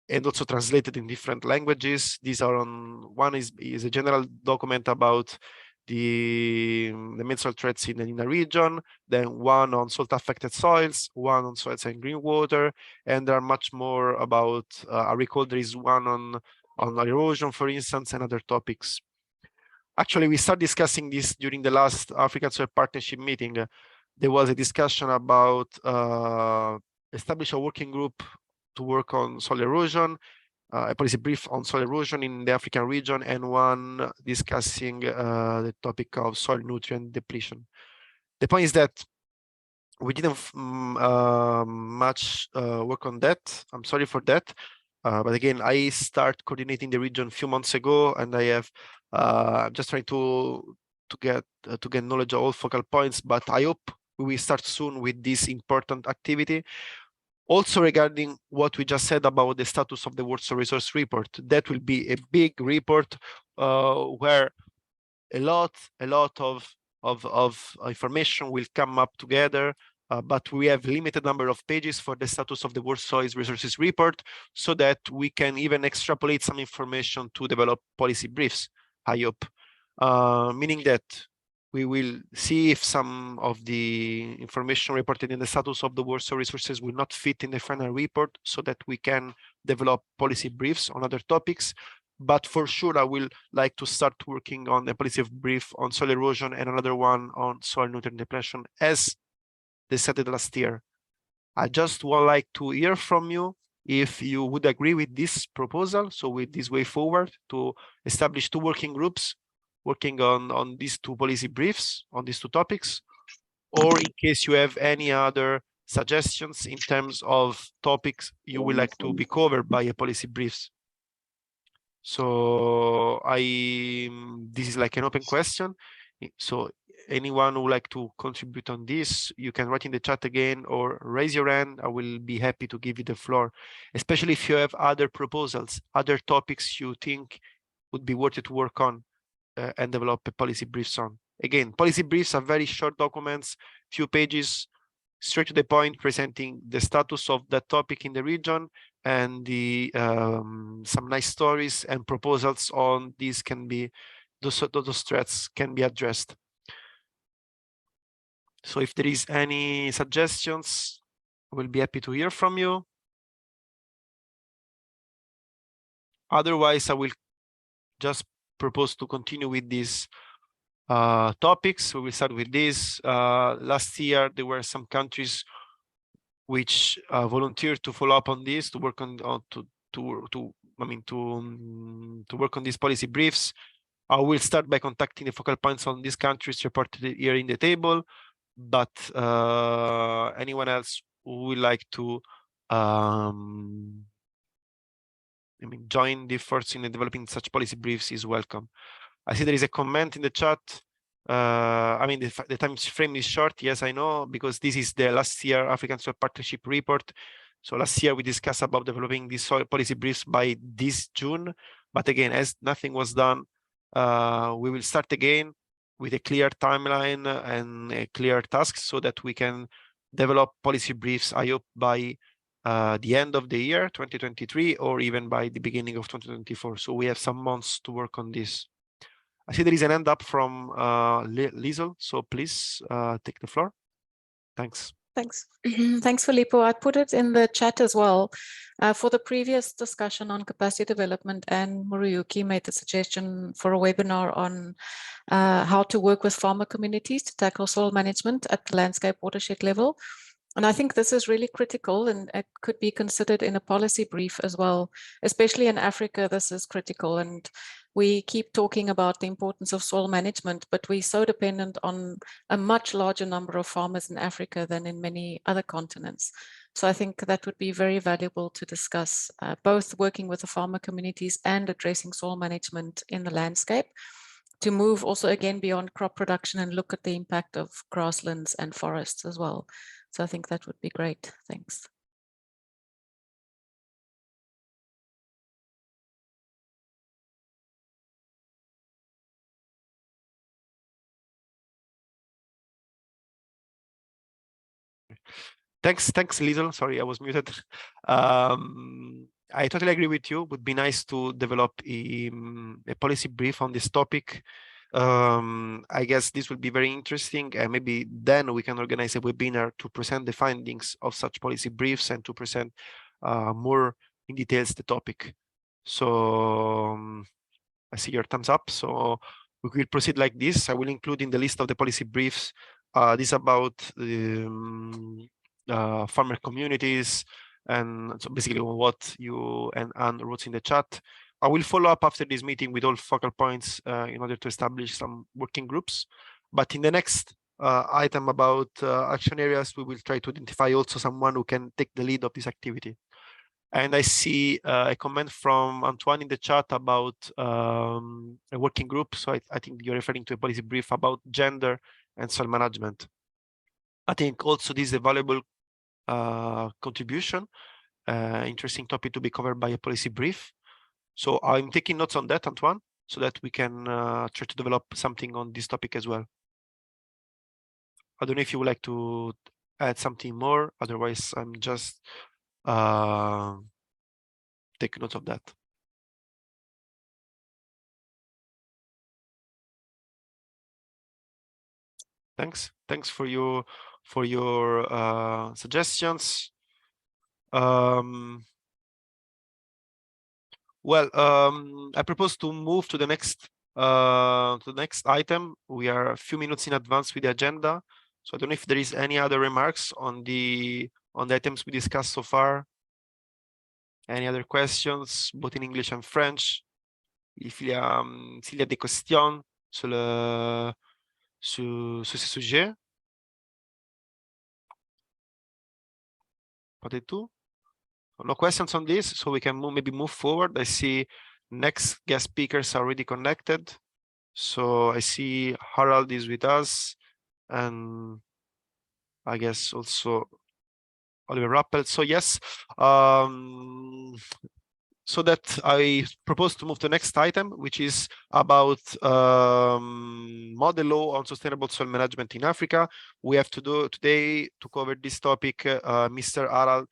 and also translated in different languages. These are on, one is a general document about the menstrual threats in the region, then one on salt affected soils, one on soils and green water, and there are much more about, I recall there is one on erosion, for instance, and other topics. Actually, we started discussing this during the last African Soil Partnership meeting. There was a discussion about establish a working group to work on soil erosion, a policy brief on soil erosion in the African region, and one discussing the topic of soil nutrient depletion. The point is that we didn't much work on that. I'm sorry for that. But again, I start coordinating the region a few months ago, and I have just trying to get knowledge of all focal points. But I hope we will start soon with this important activity. Also, regarding what we just said about the status of the World Soil Resource Report, that will be a big report where a lot of information will come up together. But we have limited number of pages for the status of the World Soil Resources Report, so that we can even extrapolate some information to develop policy briefs, I hope. Meaning that we will see if some of the information reported in the status of the World Soil Resources will not fit in the final report, so that we can develop policy briefs on other topics. But for sure, I will like to start working on a policy brief on soil erosion and another one on soil nutrient depletion, as decided last year. I just would like to hear from you if you would agree with this proposal, so with this way forward to establish two working groups working on these two policy briefs on these two topics, or in case you have any other suggestions in terms of topics you would like to be covered by a policy briefs. So this is like an open question. So anyone who would like to contribute on this, you can write in the chat again or raise your hand. I will be happy to give you the floor, especially if you have other proposals, other topics you think would be worth it to work on and develop a policy briefs on. Again, policy briefs are very short documents, few pages, straight to the point, presenting the status of that topic in the region, and the some nice stories and proposals on these can be, those threats can be addressed. So if there is any suggestions, I will be happy to hear from you. Otherwise, I will just propose to continue with these topics. We will start with this. Last year, there were some countries which volunteered to follow up on this, to work on to work on these policy briefs. I will start by contacting the focal points on these countries reported here in the table, but anyone else who would like to join the efforts in developing such policy briefs is welcome. I see there is a comment in the chat. The time frame is short. Yes, I know, because this is the last year African Soil Partnership report. So last year we discussed about developing these soil policy briefs by this June. But again, as nothing was done, we will start again with a clear timeline and a clear task, so that we can develop policy briefs, I hope, by the end of the year 2023, or even by the beginning of 2024. So we have some months to work on this. I see there is an hand up from Liesel, so please take the floor. Thanks. Thanks. Thanks, Filippo. I put it in the chat as well. For the previous discussion on capacity development, and Muruyuki made the suggestion for a webinar on how to work with farmer communities to tackle soil management at the landscape watershed level. And I think this is really critical, and it could be considered in a policy brief as well. Especially in Africa, this is critical. And we keep talking about the importance of soil management, but we're so dependent on a much larger number of farmers in Africa than in many other continents. So I think that would be very valuable to discuss, both working with the farmer communities and addressing soil management in the landscape, to move also again beyond crop production and look at the impact of grasslands and forests as well. So I think that would be great. Thanks. Thanks, Liesel. Sorry, I was muted. I totally agree with you. Would be nice to develop a policy brief on this topic. I guess this will be very interesting, and maybe then we can organize a webinar to present the findings of such policy briefs and to present more in details the topic. So I see your thumbs up. So we will proceed like this. I will include in the list of the policy briefs this about farmer communities, and so basically what you and Anne wrote in the chat. I will follow up after this meeting with all focal points in order to establish some working groups. But in the next item about action areas, we will try to identify also someone who can take the lead of this activity. And I see a comment from Antoine in the chat about a working group. So I think you're referring to a policy brief about gender and soil management. I think also this is a valuable contribution, interesting topic to be covered by a policy brief. So I'm taking notes on that, Antoine, so that we can try to develop something on this topic as well. I don't know if you would like to add something more. Otherwise, I'm just take note of that. Thanks for your suggestions. Well, I propose to move to the next item. We are a few minutes in advance with the agenda, so I don't know if there is any other remarks on the items we discussed so far. Any other questions, both in English and French? S'il y a des questions sur ces sujets? Pas du tout? No questions on this, so we can maybe move forward. I see next guest speakers are already connected. So I see Harald is with us, and I guess also Oliver Rappel. So yes, so that I propose to move to the next item, which is about model law on sustainable soil management in Africa. We have to do today to cover this topic, Mr. Harald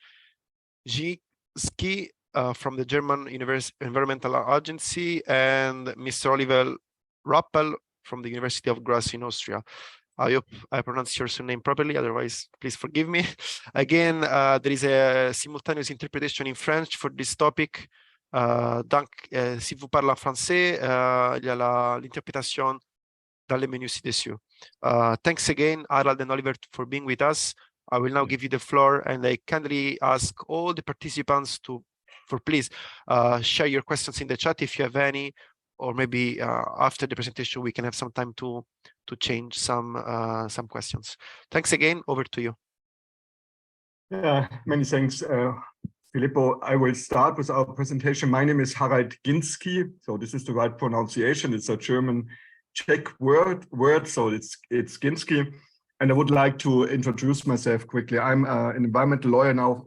Ski from the German Environmental Agency and Mr. Oliver Rappel from the University of Graz in Austria. I hope I pronounced your surname properly, otherwise please forgive me. Again, there is a simultaneous interpretation in French for this topic. Donc, si vous parlez français, il y a l'interprétation dans le menu ci-dessus. Thanks again, Harald and Oliver, for being with us. I will now give you the floor, and I kindly ask all the participants to please share your questions in the chat if you have any, or maybe after the presentation we can have some time to change some questions. Thanks again. Over to you. Yeah, many thanks, Filippo. I will start with our presentation. My name is Harald Ginski. So this is the right pronunciation. It's a German Czech word, so it's Ginski. And I would like to introduce myself quickly. I'm an environmental lawyer now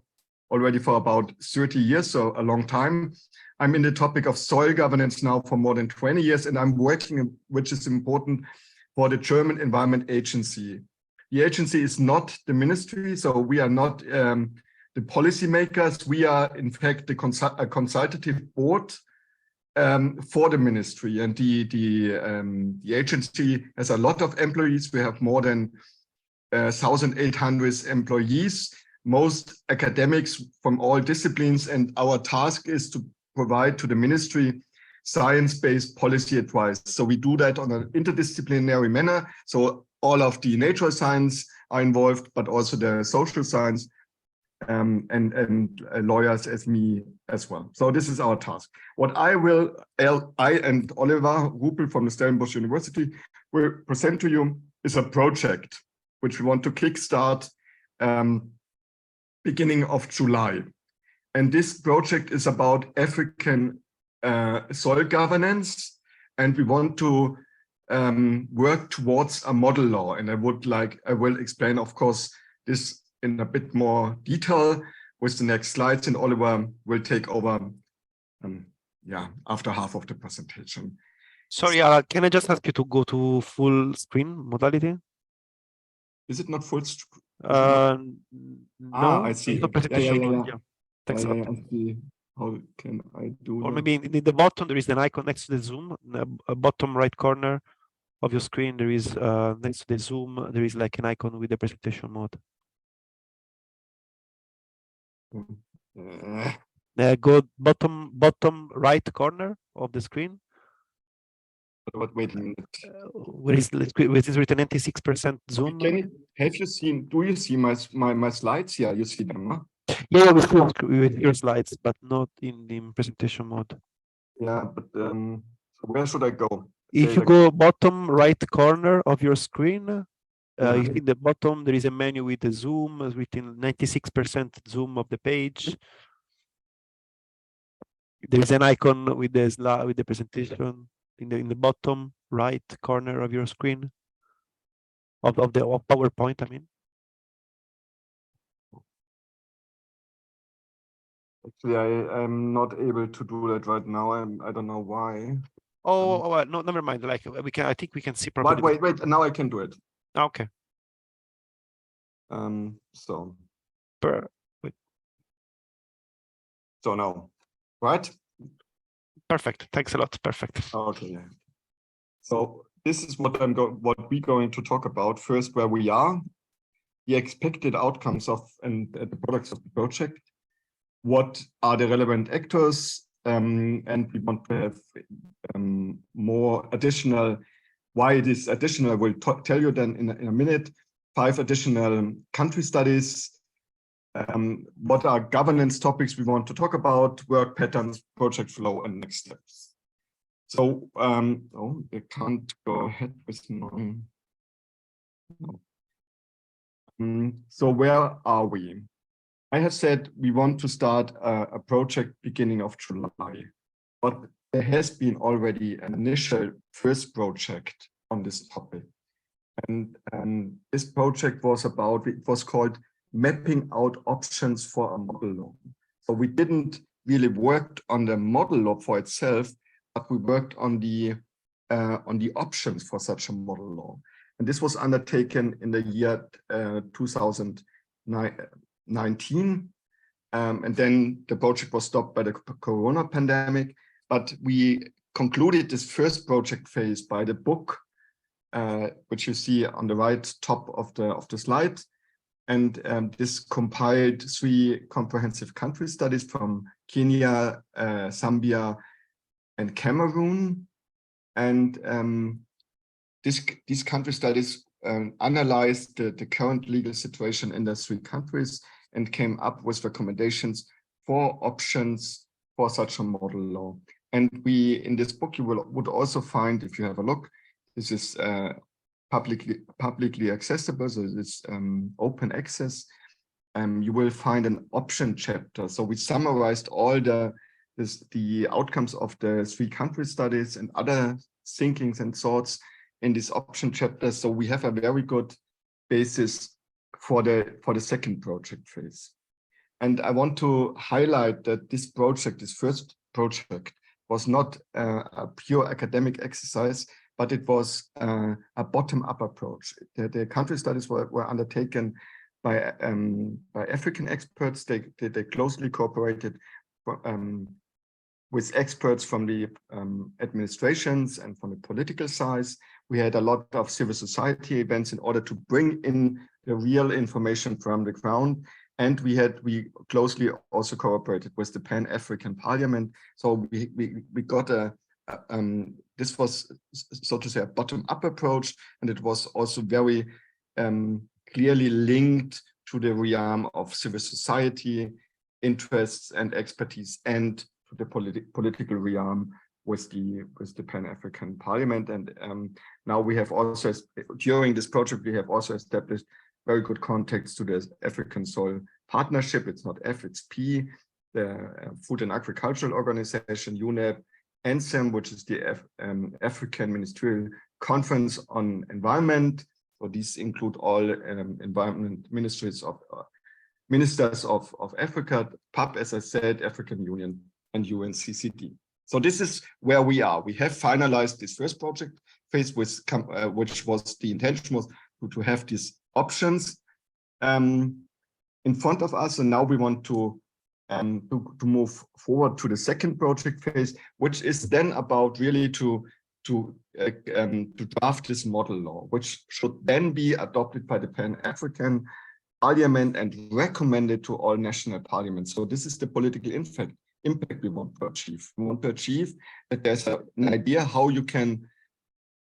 already for about 30 years, so a long time. I'm in the topic of soil governance now for more than 20 years, and I'm working, which is important, for the German Environment Agency. The agency is not the ministry, so we are not the policymakers. We are, in fact, a consultative board for the ministry, and the agency has a lot of employees. We have more than 1,800 employees, most academics from all disciplines, and our task is to provide to the ministry science-based policy advice. So we do that on an interdisciplinary manner. So all of the natural science are involved, but also the social science and lawyers as me as well. So this is our task. What I and Oliver Ruppel from the Stellenbosch University will present to you is a project which we want to kickstart beginning of July. And this project is about African soil governance, and we want to work towards a model law. And I will explain, of course, this in a bit more detail with the next slides, and Oliver will take over after half of the presentation. Sorry, can I just ask you to go to full screen modality? Is it not full screen? No, I see. the presentation. Yeah. Thanks a lot. I see. How can I do Or that? maybe in the bottom, there is an icon next to the zoom, in the bottom right corner of your screen. There is next to the zoom, there is like an icon with the presentation mode. Go bottom right corner of the screen. But wait a minute. Where is written 96% zoom? Have you seen? Do you see my slides? Yeah, you see them, huh? Yeah, we see with your slides, but not in the presentation mode. Yeah, but so where should I go? If you go bottom right corner of your screen, you see the bottom, there is a menu with the zoom, within 96% zoom of the page. There is an icon with the slide, with the presentation in the bottom right corner of your screen of PowerPoint, I mean. Actually, I am not able to do that right now. I don't know why. Oh, no, never mind. Like we can, I think we can see properly. But wait. Now I can do it. Okay. So. Wait. So now, right? Perfect. Thanks a lot. Perfect. Okay. So this is what we're going to talk about first, where we are, the expected outcomes of and the products of the project. What are the relevant actors? And we want to have more additional. Why it is additional, we'll tell you then in a minute. 5 additional country studies. What are governance topics we want to talk about? Work patterns, project flow, and next steps. So, oh, I can't go ahead with my. No. So where are we? I have said we want to start a project beginning of July, but there has been already an initial first project on this topic. And this project was about, it was called Mapping Out Options for a Model Law. So we didn't really work on the model law for itself, but we worked on the options for such a model law. And this was undertaken in the year 2019. And then the project was stopped by the Corona pandemic, but we concluded this first project phase by the book, which you see on the right top of the slide. And this compiled 3 comprehensive country studies from Kenya, Zambia, and Cameroon. And these country studies analyzed the current legal situation in the 3 countries and came up with recommendations for options for such a model law. And we, in this book, you would also find, if you have a look, this is publicly accessible, so it's open access. You will find an option chapter. So we summarized all the outcomes of the 3 country studies and other thinkings and thoughts in this option chapter. So we have a very good basis for the second project phase. And I want to highlight that this project, this first project, was not a pure academic exercise, but it was a bottom-up approach. The country studies were undertaken by African experts. They closely cooperated with experts from the administrations and from the political side. We had a lot of civil society events in order to bring in the real information from the ground. And we closely also cooperated with the Pan-African Parliament. So we got this was, so to say, a bottom-up approach, and it was also very clearly linked to the realm of civil society interests and expertise, and to the political realm with the Pan-African Parliament. And now we have also, during this project, we have also established very good contacts to the African Soil Partnership. It's not F, it's P, the Food and Agricultural Organization, UNEP, ANSEM, which is the African Ministerial Conference on Environment. So these include all environment ministers of Africa, PAP, as I said, African Union, and UNCCD. So this is where we are. We have finalized this first project phase, which was the intention was to have these options in front of us, and now we want to to move forward to the second project phase, which is then about really to draft this model law, which should then be adopted by the Pan-African Parliament and recommended to all national parliaments. So this is the political impact we want to achieve. We want to achieve that there's an idea how you can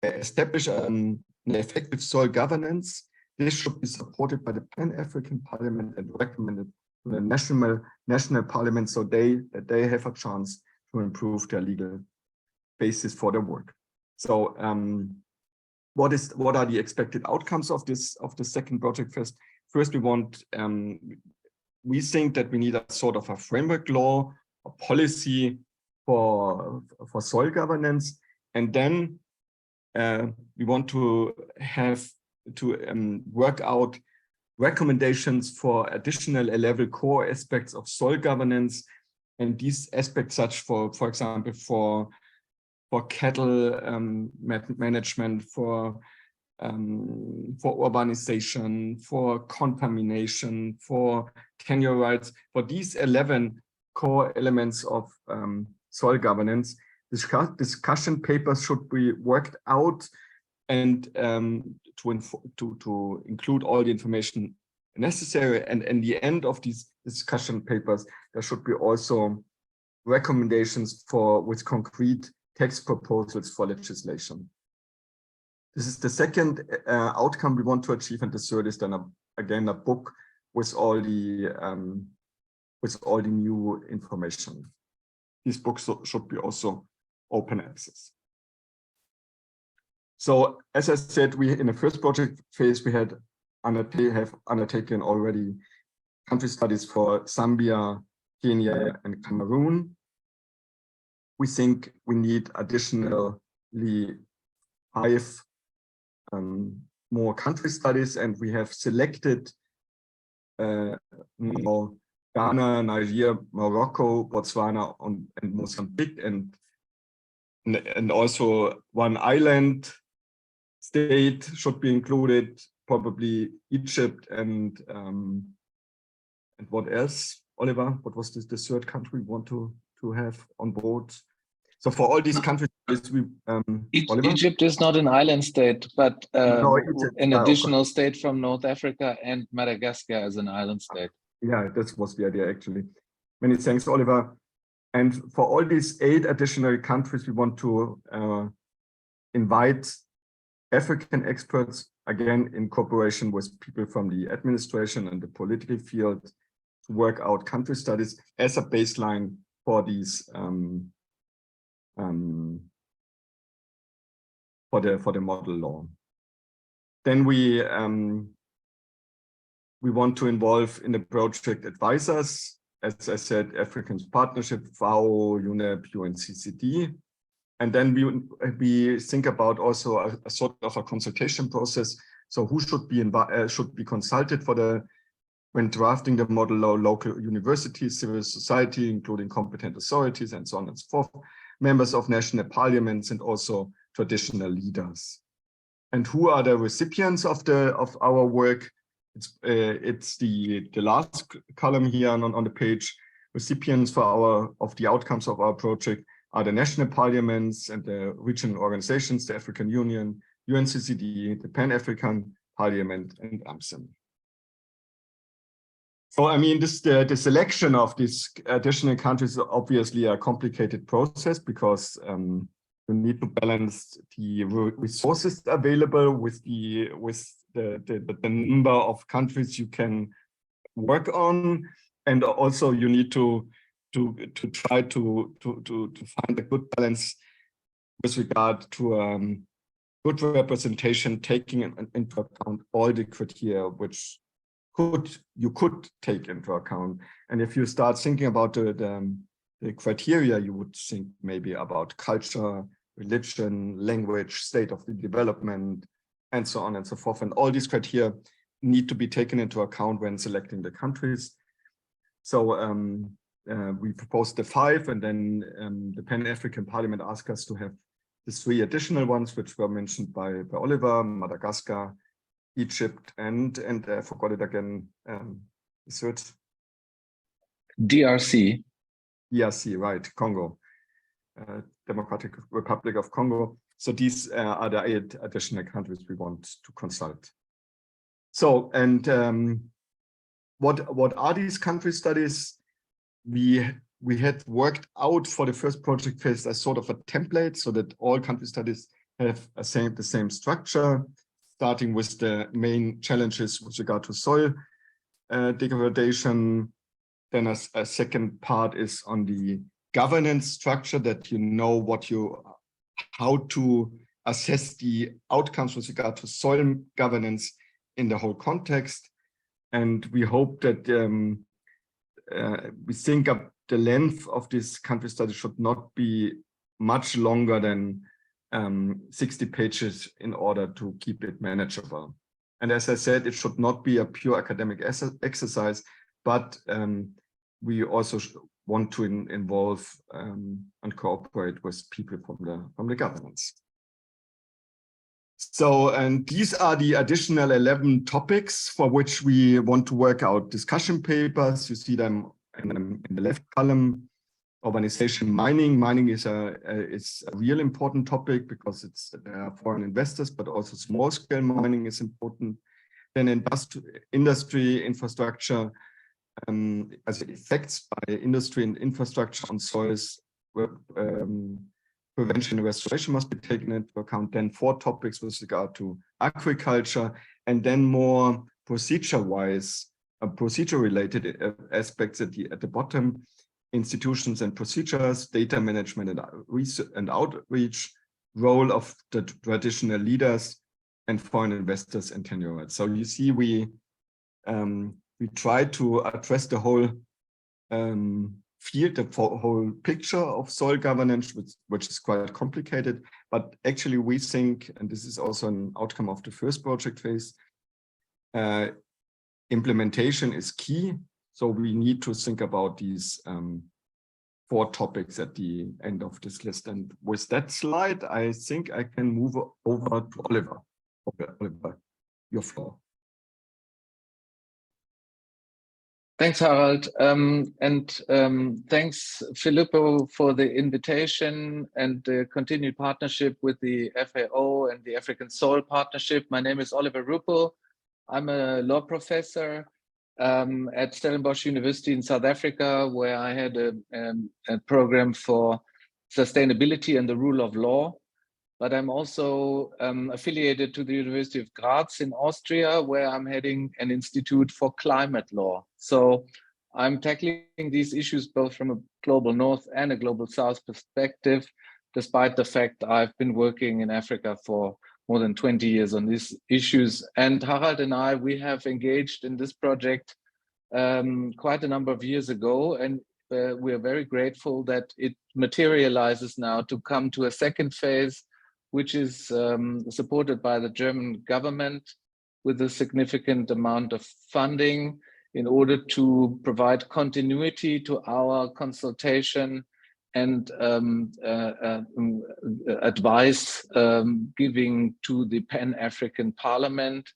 establish an effective soil governance. This should be supported by the Pan-African Parliament and recommended to the national parliament, so they have a chance to improve their legal basis for their work. So what are the expected outcomes of the second project phase? First, we think that we need a sort of a framework law, a policy for soil governance, and then we want to have work out recommendations for additional level core aspects of soil governance, and these aspects, such for example, for cattle management, for urbanization, for contamination, for tenure rights, for these 11 core elements of soil governance. Discussion papers should be worked out and to include all the information necessary. And in the end of these discussion papers, there should be also recommendations with concrete text proposals for legislation. This is the second outcome we want to achieve, and the third is then again a book with all the new information. These books should be also open access. So, as I said, we in the first project phase we have undertaken already country studies for Zambia, Kenya, and Cameroon. We think we need additionally 5 more country studies, and we have selected Ghana, Nigeria, Morocco, Botswana, and Mozambique, and also one island state should be included, probably Egypt, and what else, Oliver? What was the third country we want to have on board? So for all these countries, Egypt is not an island state, but no, an additional state from North Africa, and Madagascar as an island state. Yeah, that was the idea actually. Many thanks, Oliver. And for all these 8 additional countries, we want to invite African experts, again in cooperation with people from the administration and the political field, to work out country studies as a baseline for these for the model law. Then we want to involve in the project advisors, as I said, African Partnership, FAO, UNEP, UNCCD. And then we think about also a sort of a consultation process. So who should be consulted when drafting the model law? Local universities, civil society, including competent authorities, and so on and so forth, members of national parliaments, and also traditional leaders. And who are the recipients of our work? It's the last column here on the page. Recipients of the outcomes of our project are the national parliaments and the regional organizations, the African Union, UNCCD, the Pan-African Parliament, and AmSim. So, I mean, the selection of these additional countries is obviously a complicated process, because you need to balance the resources available with the number of countries you can work on, and also you need to try to find a good balance with regard to good representation, taking into account all the criteria which you could take into account. And if you start thinking about the criteria, you would think maybe about culture, religion, language, state of the development, and so on and so forth. And all these criteria need to be taken into account when selecting the countries. So we proposed the 5, and then the Pan-African Parliament asked us to have the 3 additional ones, which were mentioned by Oliver: Madagascar, Egypt, and I forgot it again, the third DRC. DRC, right, Congo, Democratic Republic of Congo. So these are the 8 additional countries we want to consult. So, and what are these country studies? We had worked out for the first project phase a sort of a template so that all country studies have the same structure, starting with the main challenges with regard to soil degradation. Then a second part is on the governance structure, that you know how to assess the outcomes with regard to soil governance in the whole context. And we hope that we think of the length of this country study should not be much longer than 60 pages in order to keep it manageable. And as I said, it should not be a pure academic exercise, but we also want to involve and cooperate with people from the governance. So, and these are the additional 11 topics for which we want to work out discussion papers. You see them in the left column. Urbanization, mining. Mining is a real important topic because it's foreign investors, but also small scale mining is important. Then industry, infrastructure, as effects by industry and infrastructure on soils, prevention and restoration must be taken into account. Then 4 topics with regard to agriculture, and then more procedure-wise, procedure-related aspects at the bottom. Institutions and procedures, data management and outreach, role of the traditional leaders, and foreign investors and tenure. So you see, we try to address the whole field, the whole picture of soil governance, which is quite complicated. But actually, we think, and this is also an outcome of the first project phase, implementation is key. So we need to think about these 4 topics at the end of this list. And with that slide, I think I can move over to Oliver. Okay, Oliver, your floor. Thanks, Harald. Thanks, Filippo, for the invitation and the continued partnership with the FAO and the African Soil Partnership. My name is Oliver Ruppel. I'm a law professor at Stellenbosch University in South Africa, where I had a program for sustainability and the rule of law. But I'm also affiliated to the University of Graz in Austria, where I'm heading an institute for climate law. So I'm tackling these issues both from a global north and a global south perspective, despite the fact I've been working in Africa for more than 20 years on these issues. And Harald and I, we have engaged in this project quite a number of years ago, and we are very grateful that it materializes now to come to a second phase, which is supported by the German government with a significant amount of funding in order to provide continuity to our consultation and advice giving to the Pan-African Parliament,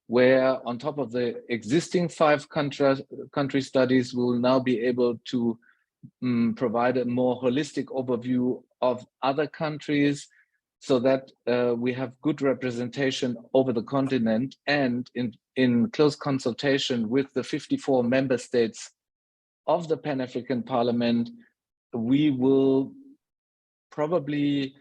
where on top of the existing 5 country studies, we will now be able to provide a more holistic overview of other countries, so that we have good representation over the continent, and in close consultation with the 54 member states of the Pan-African Parliament, we will probably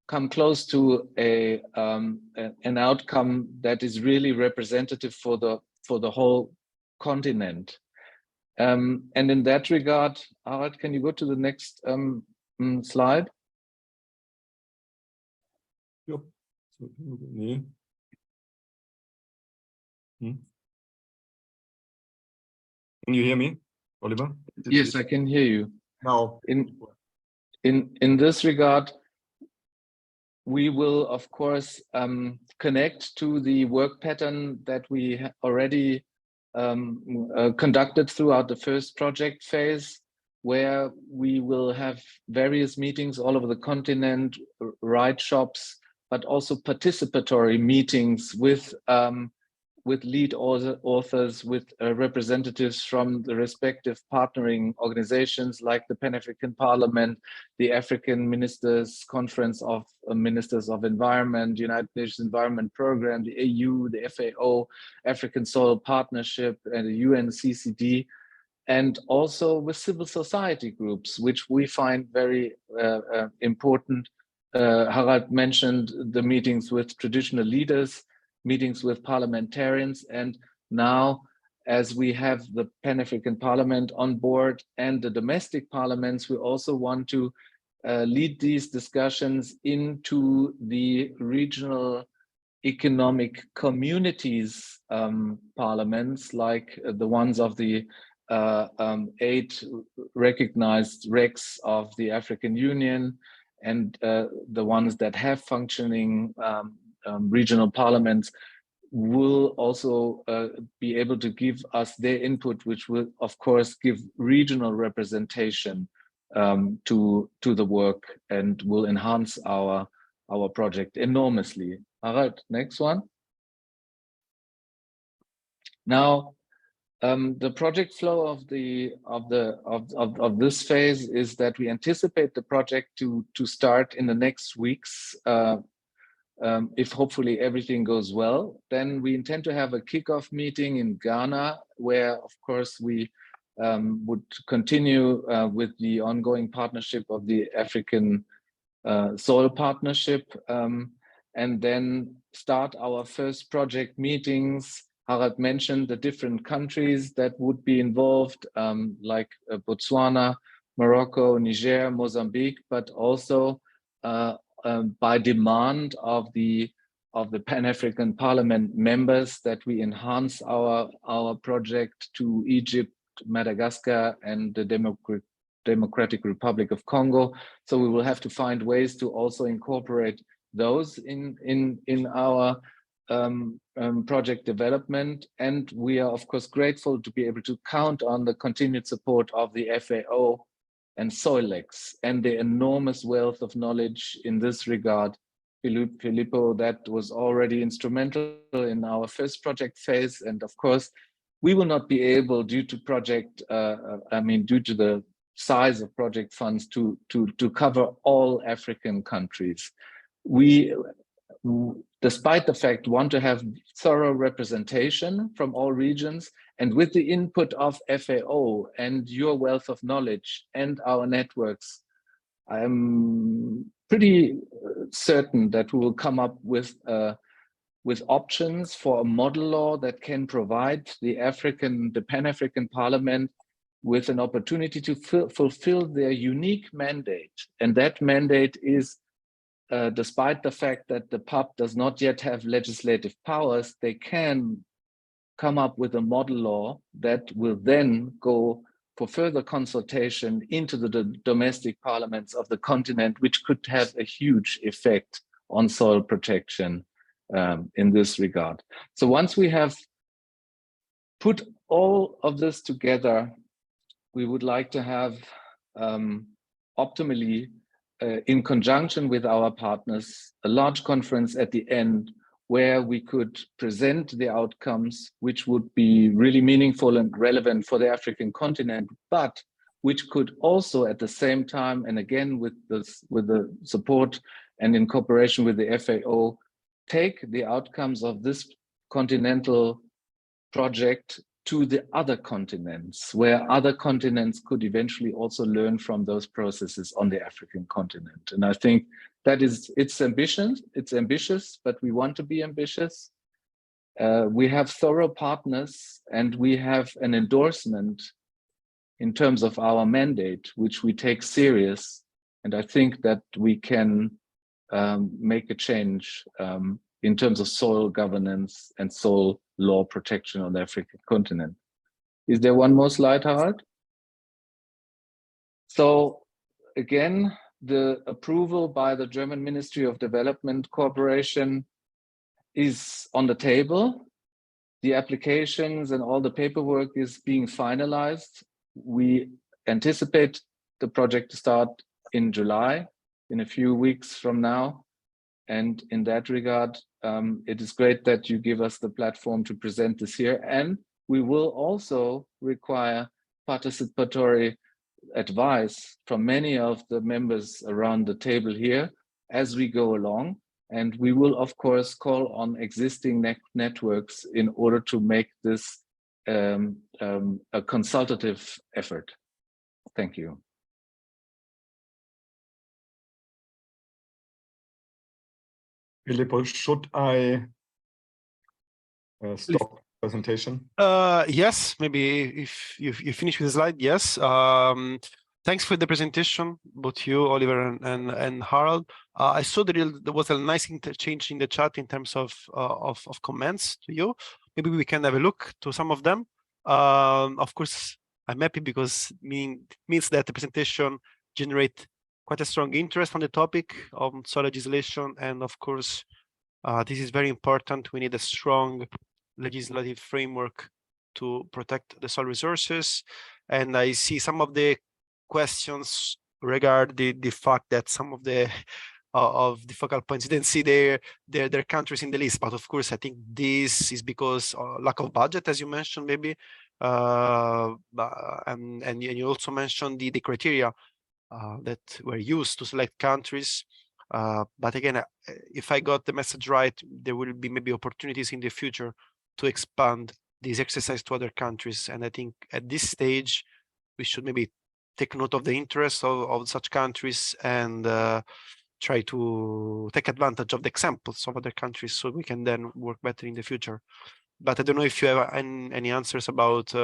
come close to an outcome that is really representative for the whole continent. And in that regard, Harald, can you go to the next slide? Yep. Can you hear me, Oliver? Yes, I can hear you. Now, in this regard, we will, of course, connect to the work pattern that we already conducted throughout the first project phase, where we will have various meetings all over the continent, write shops, but also participatory meetings with with lead authors, with representatives from the respective partnering organizations like the Pan-African Parliament, the African Ministers Conference of Ministers of Environment, United Nations Environment Programme, the AU, the FAO, African Soil Partnership, and the UNCCD, and also with civil society groups, which we find very important. Harald mentioned the meetings with traditional leaders, meetings with parliamentarians, and now as we have the Pan-African Parliament on board and the domestic parliaments, we also want to lead these discussions into the regional economic communities parliaments, like the ones of the 8 recognized RECs of the African Union, and the ones that have functioning regional parliaments will also be able to give us their input, which will, of course, give regional representation to the work and will enhance our project enormously. All right, next one. Now, the project flow of this phase is that we anticipate the project to start in the next weeks. If hopefully everything goes well, then we intend to have a kickoff meeting in Ghana, where of course we would continue with the ongoing partnership of the African Soil Partnership, and then start our first project meetings. Harald mentioned the different countries that would be involved, like Botswana, Morocco, Niger, Mozambique, but also by demand of the Pan-African Parliament members that we enhance our project to Egypt, Madagascar, and the Democratic Republic of Congo. So we will have to find ways to also incorporate those in our project development. And we are of course grateful to be able to count on the continued support of the FAO and Soilex and the enormous wealth of knowledge in this regard. Filippo, that was already instrumental in our first project phase. And of course, we will not be able, due to the size of project funds, to cover all African countries. We, despite the fact, want to have thorough representation from all regions, and with the input of FAO and your wealth of knowledge and our networks, I'm pretty certain that we will come up with options for a model law that can provide the Pan-African Parliament with an opportunity to fulfill their unique mandate. And that mandate is, despite the fact that the PAP does not yet have legislative powers, they can come up with a model law that will then go for further consultation into the domestic parliaments of the continent, which could have a huge effect on soil protection in this regard. So once we have put all of this together, we would like to have optimally, in conjunction with our partners, a large conference at the end where we could present the outcomes, which would be really meaningful and relevant for the African continent, but which could also at the same time, and again with the support and in cooperation with the FAO, take the outcomes of this continental project to the other continents, where other continents could eventually also learn from those processes on the African continent. And I think that it's ambitious, but we want to be ambitious. We have thorough partners and we have an endorsement in terms of our mandate, which we take serious. And I think that we can make a change in terms of soil governance and soil law protection on the African continent. Is there one more slide, Harald? So again, the approval by the German Ministry of Development Cooperation is on the table. The applications and all the paperwork is being finalized. We anticipate the project to start in July, in a few weeks from now. And in that regard, it is great that you give us the platform to present this here. And we will also require participatory advice from many of the members around the table here as we go along. And we will, of course, call on existing networks in order to make this a consultative effort. Thank you. Filippo, should I stop presentation? Yes, maybe if you finish with the slide, yes. Thanks for the presentation, both you, Oliver, and Harald. I saw there was a nice interchange in the chat in terms of comments to you. Maybe we can have a look to some of them. Of course, I'm happy because means that the presentation generate quite a strong interest on the topic of soil legislation, and of course, this is very important. We need a strong legislative framework to protect the soil resources. And I see some of the questions regard the fact that some of the focal points didn't see their countries in the list. But of course, I think this is because lack of budget, as you mentioned, maybe. And you also mentioned the criteria that were used to select countries. But again, if I got the message right, there will be maybe opportunities in the future to expand this exercise to other countries. And I think at this stage, we should maybe take note of the interests of such countries and try to take advantage of the examples of other countries so we can then work better in the future. But I don't know if you have any answers about,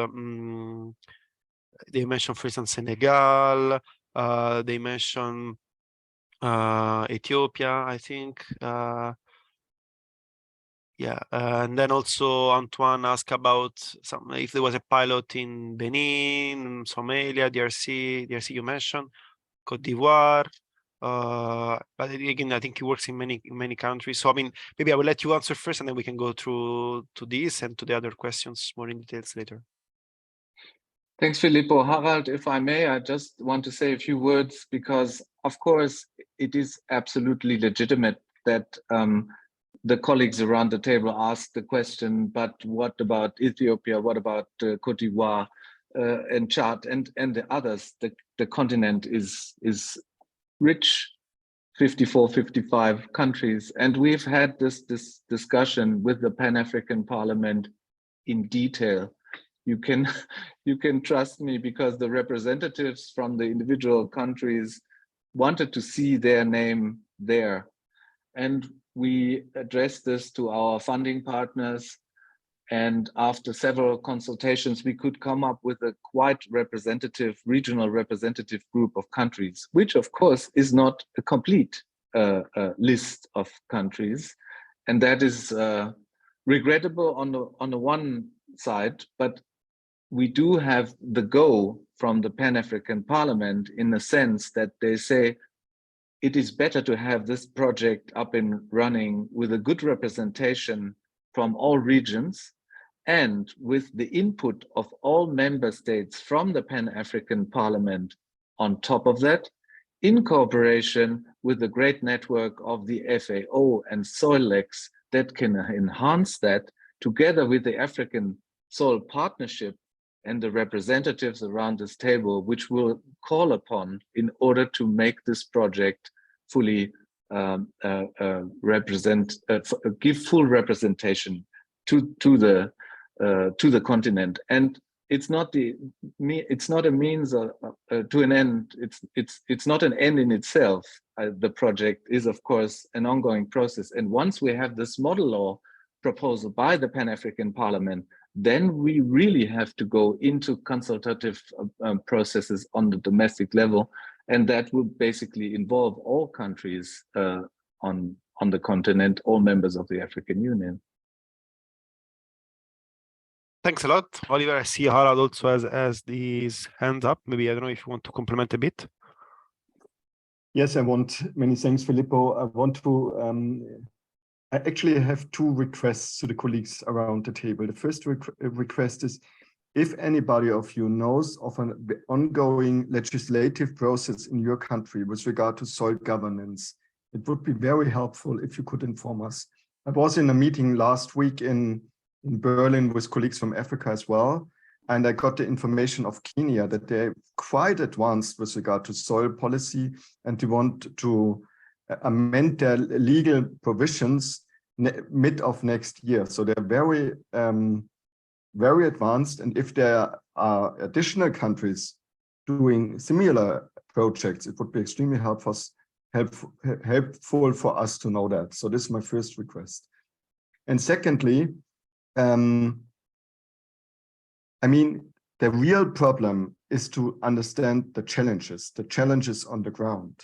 they mentioned, for instance, Senegal, they mentioned Ethiopia, I think. Yeah, and then also Antoine asked about if there was a pilot in Benin, Somalia, DRC you mentioned, Cote d'Ivoire. But again, I think he works in many countries. So I mean, maybe I will let you answer first, and then we can go through to these and to the other questions more in details later. Thanks, Filippo. Harald, if I may, I just want to say a few words because, of course, it is absolutely legitimate that the colleagues around the table asked the question, but what about Ethiopia? What about Cote d'Ivoire and Chad and the others? The continent is rich, 54, 55 countries. And we've had this discussion with the Pan-African Parliament in detail. You can trust me because the representatives from the individual countries wanted to see their name there. And we addressed this to our funding partners. And after several consultations, we could come up with a quite representative, regional representative group of countries, which of course is not a complete list of countries. And that is regrettable on the one side, but we do have the go from the Pan-African Parliament in the sense that they say, it is better to have this project up and running with a good representation from all regions and with the input of all member states from the Pan-African Parliament on top of that, in cooperation with the great network of the FAO and SoilLex that can enhance that together with the African Soil Partnership and the representatives around this table, which will call upon in order to make this project fully give full representation to the continent. And it's not a means to an end. It's not an end in itself. The project is, of course, an ongoing process. And once we have this model law proposal by the Pan-African Parliament, then we really have to go into consultative processes on the domestic level. And that would basically involve all countries on the continent, all members of the African Union. Thanks a lot, Oliver. I see Harald also has these hands up. Maybe, I don't know if you want to complement a bit. Yes, many thanks, Filippo. I actually have two requests to the colleagues around the table. The first request is, if anybody of you knows of an ongoing legislative process in your country with regard to soil governance, it would be very helpful if you could inform us. I was in a meeting last week in Berlin with colleagues from Africa as well, and I got the information of Kenya that they're quite advanced with regard to soil policy, and they want to amend their legal provisions mid of next year. So they're very, very advanced. And if there are additional countries doing similar projects, it would be extremely helpful for us to know that. So this is my first request. And secondly, I mean, the real problem is to understand the challenges on the ground.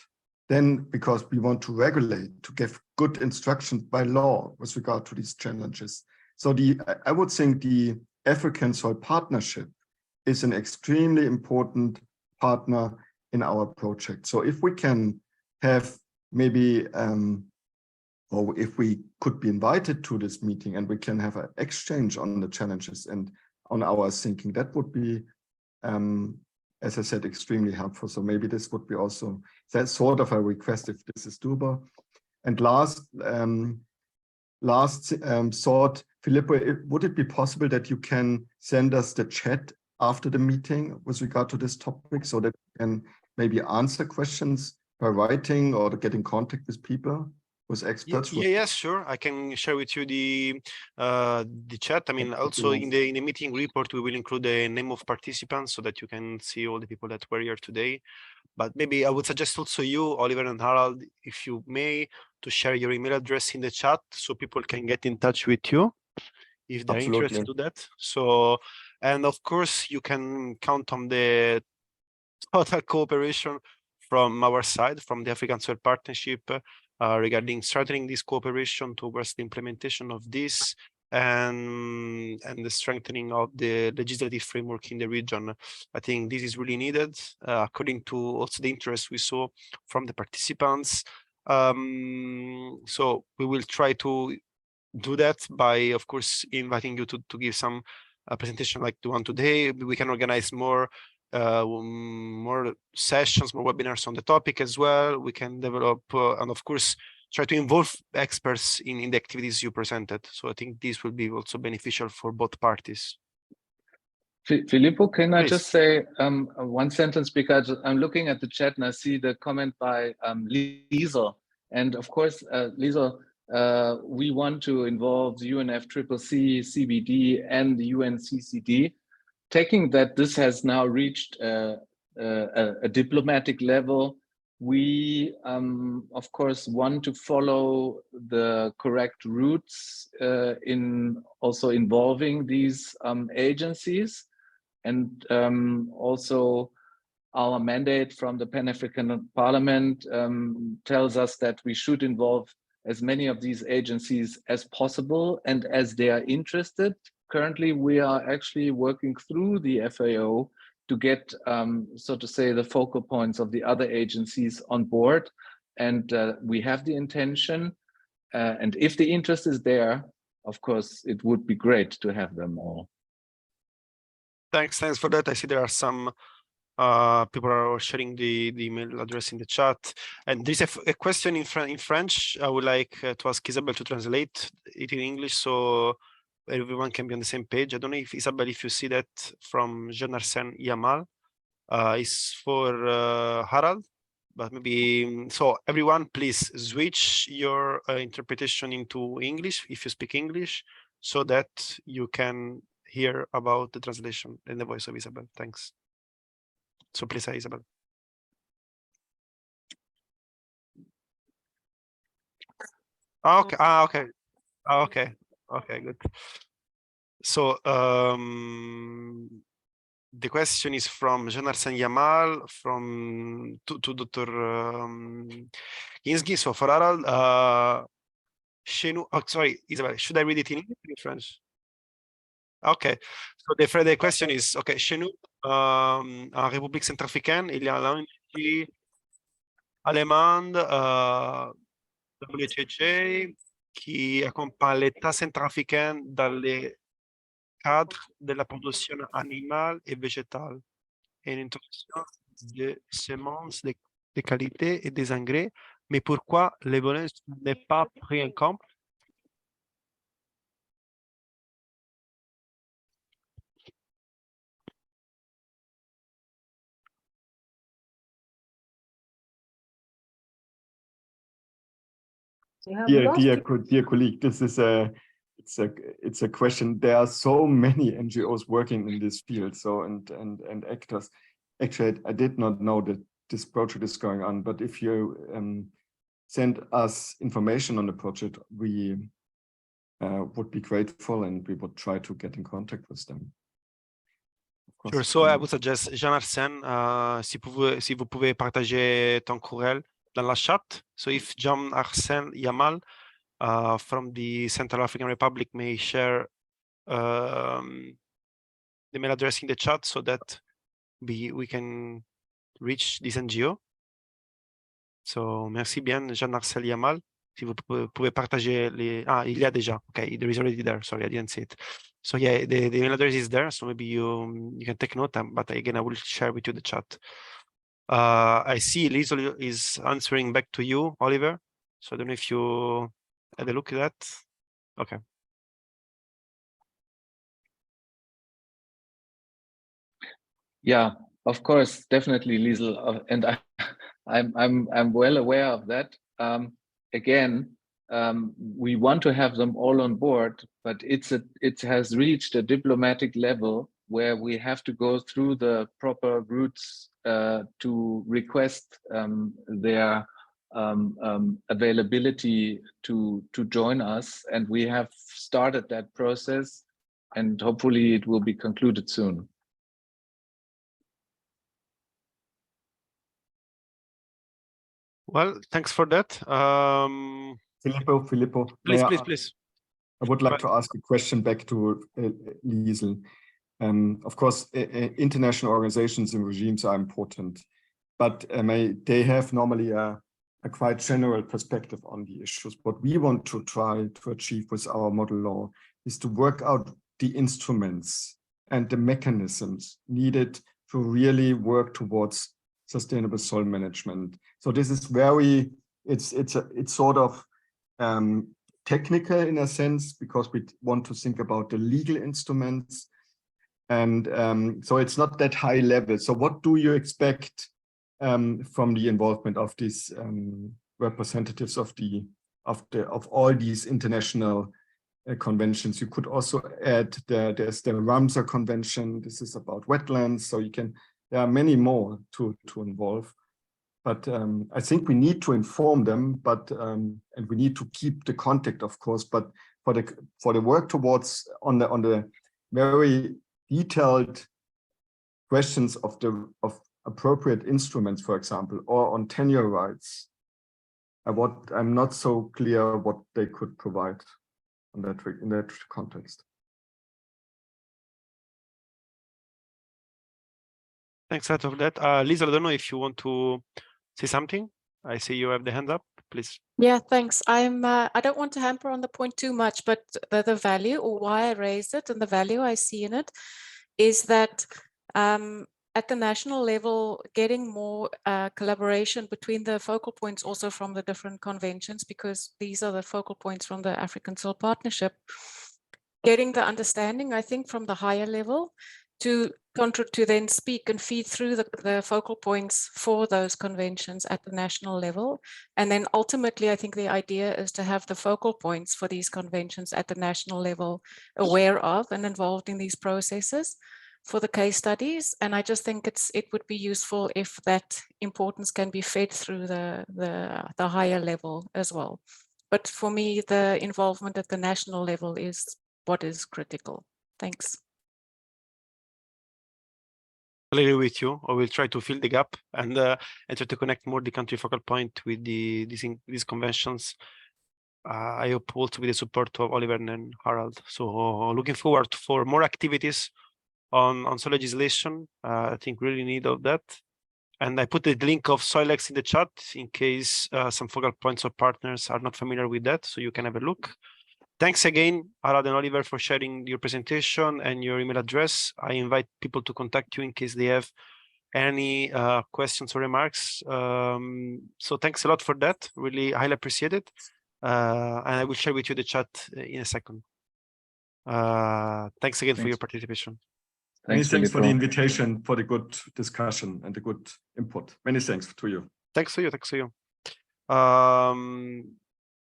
Then, because we want to regulate, to give good instructions by law with regard to these challenges. So I would think the African Soil Partnership is an extremely important partner in our project. So if we can have maybe, or if we could be invited to this meeting and we can have an exchange on the challenges and on our thinking, that would be, as I said, extremely helpful. So maybe this would be also that sort of a request if this is doable. And last thought, Filippo, would it be possible that you can send us the chat after the meeting with regard to this topic so that we can maybe answer questions by writing or to get in contact with people, with experts? Yes, sure. I can share with you the chat. I mean, also in the meeting report, we will include the name of participants so that you can see all the people that were here today. But maybe I would suggest also you, Oliver and Harald, if you may, to share your email address in the chat so people can get in touch with you if they're interested to that. So, and of course, you can count on the total cooperation from our side, from the African Soil Partnership, regarding strengthening this cooperation towards the implementation of this and the strengthening of the legislative framework in the region. I think this is really needed, according to also the interest we saw from the participants. So we will try to do that by, of course, inviting you to give some presentation like the one today. We can organize more sessions, more webinars on the topic as well. We can develop and of course try to involve experts in the activities you presented. So I think this will be also beneficial for both parties. Filippo, can Please. I just say one sentence, because I'm looking at the chat and I see the comment by Lisa. And of course, Lisa, we want to involve the UNFCCC, CBD, and the UNCCD. Taking that this has now reached a diplomatic level, we of course want to follow the correct routes in also involving these agencies, and also our mandate from the Pan-African Parliament tells us that we should involve as many of these agencies as possible and as they are interested. Currently, we are actually working through the FAO to get, so to say, the focal points of the other agencies on board. And we have the intention, and if the interest is there, of course, it would be great to have them all. Thanks for that. I see there are some people are sharing the email address in the chat, and there's a question in French. I would like to ask Isabel to translate it in English so everyone can be on the same page. I don't know if Isabel, if you see that from Jonathan Yamal, is for Harald, but maybe so everyone please switch your interpretation into English if you speak English so that you can hear about the translation in the voice of Isabel. Thanks. So please, Isabel. Okay. Okay. Okay, good. So the question is from Jonathan Yamal, from to Dr. Ginsky. So for Harald, chez nous, oh, sorry, Isabel, should I read it in English or in French? Okay, so the question is, okay, chez nous, en République centrafricaine, il y a l'ONG allemande, WCC, qui accompagne l'État centrafricain dans les cadres de la production animale et végétale et l'introduction de semences de qualité et des engrais Mais pourquoi l'évolution n'est pas pris en compte? Dear colleague, this is it's a question. There are so many NGOs working in this field, so and actors. Actually, I did not know that this project is going on, but if you send us information on the project, we would be grateful and we would try to get in contact with them. Sure. So I would suggest Jean-Arsène, si vous pouvez partager ton courriel dans la chat. So if Jean-Arsène Yamal from the Central African Republic may share the mail address in the chat so that we can reach this NGO. So merci bien, Jean-Arsène Yamal. Si vous pouvez partager les... Ah, il y a déjà. Okay, there is already there. Sorry, I didn't see it. So yeah, the email address is there. So maybe you can take note, but again, I will share with you the chat. I see Liesl is answering back to you, Oliver. So I don't know if you had a look at that. Okay. Yeah, of course, definitely, Liesl, and I'm well aware of that. Again, we want to have them all on board, but it has reached a diplomatic level where we have to go through the proper routes to request their availability to join us, and we have started that process, and hopefully it will be concluded soon. Well, thanks for that. Filippo, please. I would like to ask a question back to Liesl. Of course, international organizations and regimes are important, but they have normally a quite general perspective on the issues. What we want to try to achieve with our model law is to work out the instruments and the mechanisms needed to really work towards sustainable soil management. So this is very, it's sort of technical in a sense, because we want to think about the legal instruments, and so it's not that high level. So what do you expect from the involvement of these representatives of all these international conventions? You could also add there's the Ramsar Convention. This is about wetlands, so there are many more to involve. But I think we need to inform them, but and we need to keep the contact, of course. But for the work towards on the very detailed questions of appropriate instruments, for example, or on tenure rights, I'm not so clear what they could provide in that context. Thanks a lot for that. Lisa, I don't know if you want to say something. I see you have the hand up, please. Yeah, thanks. I don't want to hamper on the point too much, but the value, or why I raised it, and the value I see in it is that at the national level, getting more collaboration between the focal points also from the different conventions, because these are the focal points from the African Soil Partnership, getting the understanding, I think, from the higher level to then speak and feed through the focal points for those conventions at the national level. And then ultimately, I think the idea is to have the focal points for these conventions at the national level aware of and involved in these processes for the case studies. And I just think it would be useful if that importance can be fed through the higher level as well. But for me, the involvement at the national level is what is critical. Thanks. With you, or we'll try to fill the gap and try to connect more the country focal point with these conventions. I hope also with the support of Oliver and Harald. So looking forward for more activities on soil legislation. I think really need of that. And I put the link of SoilX in the chat in case some focal points or partners are not familiar with that, so you can have a look. Thanks again, Harald and Oliver, for sharing your presentation and your email address. I invite people to contact you in case they have any questions or remarks. So thanks a lot for that. Really highly appreciated. And I will share with you the chat in a second. Thanks again for your participation. Many thanks for the Filippo. invitation, for the good discussion and the good input. Many thanks to you. Thanks to you. Thanks to you.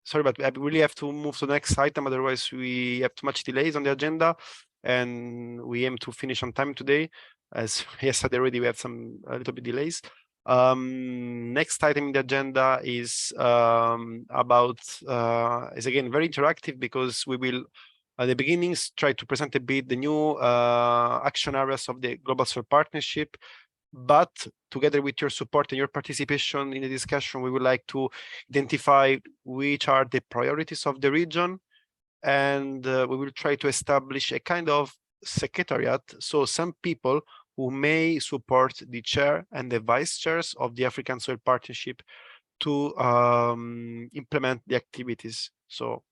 Sorry, but I really have to move to the next item. Otherwise, we have too much delays on the agenda, and we aim to finish on time today. As yesterday already, we had a little bit delays. Next item in the agenda is about is again very interactive, because we will at the beginnings try to present a bit the new action areas of the Global Soil Partnership. But together with your support and your participation in the discussion, we would like to identify which are the priorities of the region, and we will try to establish a kind of secretariat. So some people who may support the chair and the vice chairs of the African Soil Partnership to implement the activities. So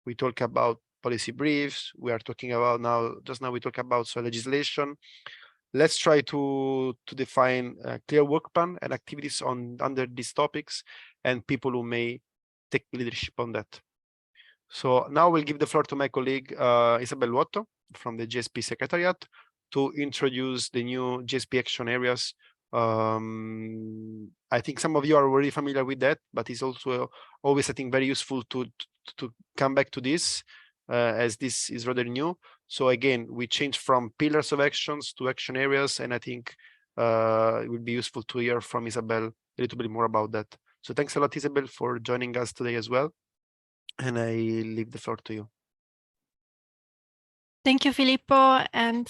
we talk about policy briefs. We are talking about just now we talk about soil legislation. Let's try to define a clear work plan and activities under these topics, and people who may take leadership on that. So now we'll give the floor to my colleague Isabel Luotto from the GSP Secretariat to introduce the new GSP action areas. I think some of you are already familiar with that, but it's also always, I think, very useful to come back to this, as this is rather new. So again, we changed from pillars of actions to action areas, and I think it would be useful to hear from Isabel a little bit more about that. So thanks a lot, Isabel, for joining us today as well. And I leave the floor to you. Thank you, Filippo, and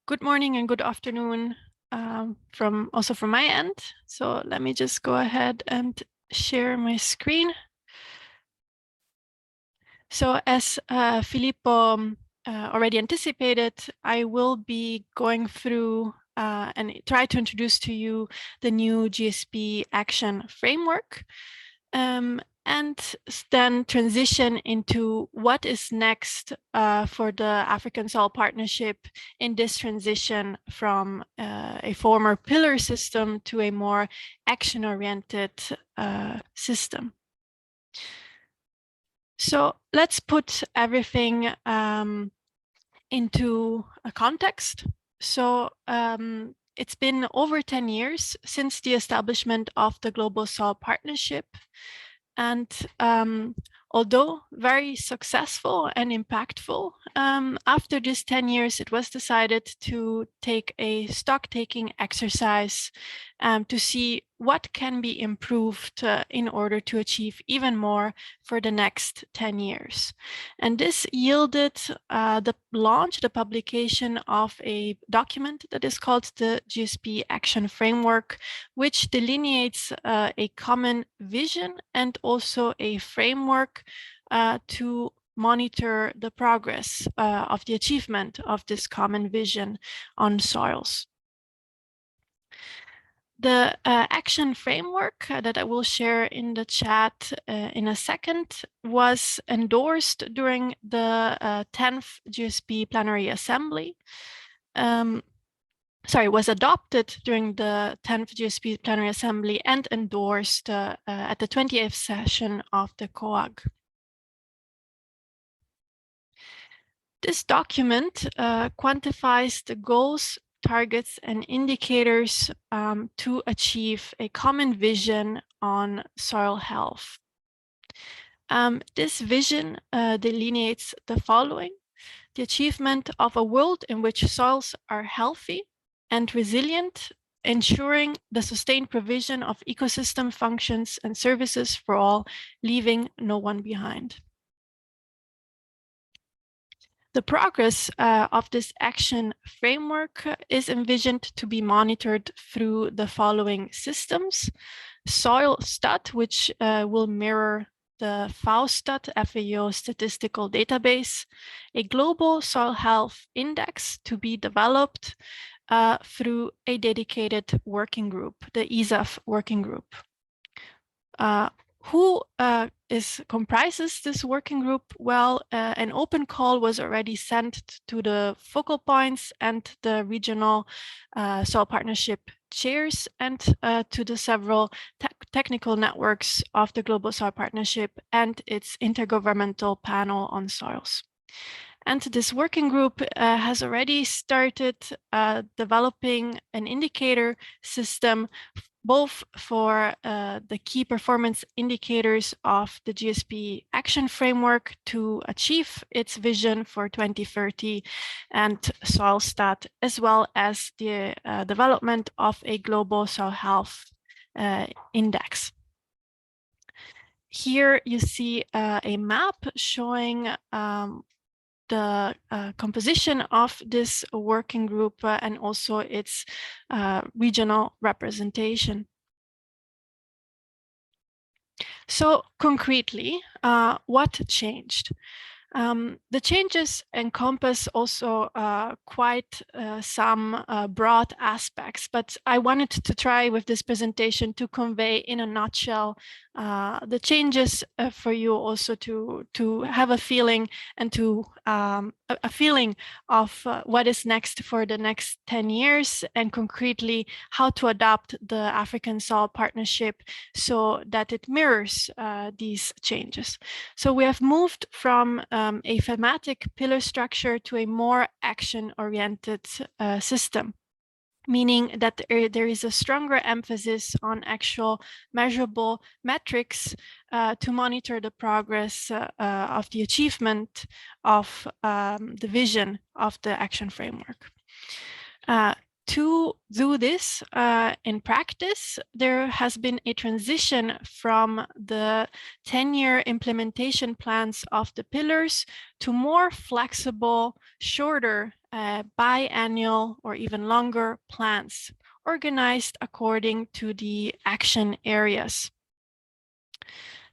good morning and good afternoon from my end. So let me just go ahead and share my screen. So as Filippo already anticipated, I will be going through and try to introduce to you the new GSP action framework, and then transition into what is next for the African Soil Partnership in this transition from a former pillar system to a more action-oriented system. So let's put everything into a context. So it's been over 10 years since the establishment of the Global Soil Partnership. And although very successful and impactful, after this 10 years, it was decided to take a stock-taking exercise to see what can be improved in order to achieve even more for the next 10 years. And this yielded the publication of a document that is called the GSP Action Framework, which delineates a common vision and also a framework to monitor the progress of the achievement of this common vision on soils. The action framework that I will share in the chat in a second was endorsed during the 10th GSP Plenary Assembly. Was adopted during the 10th GSP Plenary Assembly and endorsed at the 28th session of the COAG. This document quantifies the goals, targets, and indicators to achieve a common vision on soil health. This vision delineates the following: the achievement of a world in which soils are healthy and resilient, ensuring the sustained provision of ecosystem functions and services for all, leaving no one behind. The progress of this action framework is envisioned to be monitored through the following systems: SoilStat, which will mirror the FAOStat FAO statistical database, a global soil health index to be developed through a dedicated working group, the ESAF working group. Who comprises this working group? Well, an open call was already sent to the focal points and the regional soil partnership chairs and to the several technical networks of the Global Soil Partnership and its Intergovernmental Panel on Soils. And this working group has already started developing an indicator system both for the key performance indicators of the GSP action framework to achieve its vision for 2030 and soil stat, as well as the development of a global soil health index. Here you see a map showing the composition of this working group and also its regional representation. So concretely, what changed? The changes encompass also quite some broad aspects, but I wanted to try with this presentation to convey in a nutshell the changes for you also to have a feeling and to a feeling of what is next for the next 10 years and concretely how to adapt the African Soil Partnership so that it mirrors these changes. So we have moved from a thematic pillar structure to a more action-oriented system, meaning that there is a stronger emphasis on actual measurable metrics to monitor the progress of the achievement of the vision of the action framework. To do this in practice, there has been a transition from the 10-year implementation plans of the pillars to more flexible, shorter, biannual or even longer plans, organized according to the action areas.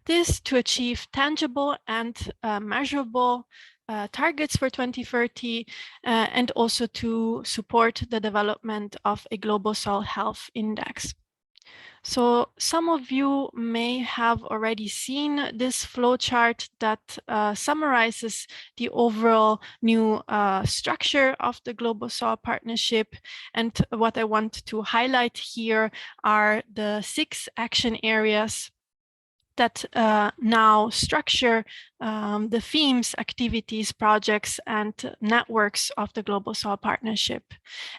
This to achieve tangible and measurable targets for 2030 and also to support the development of a global soil health index. So some of you may have already seen this flowchart that summarizes the overall new structure of the Global Soil Partnership. And what I want to highlight here are the 6 action areas that now structure the themes, activities, projects, and networks of the Global Soil Partnership.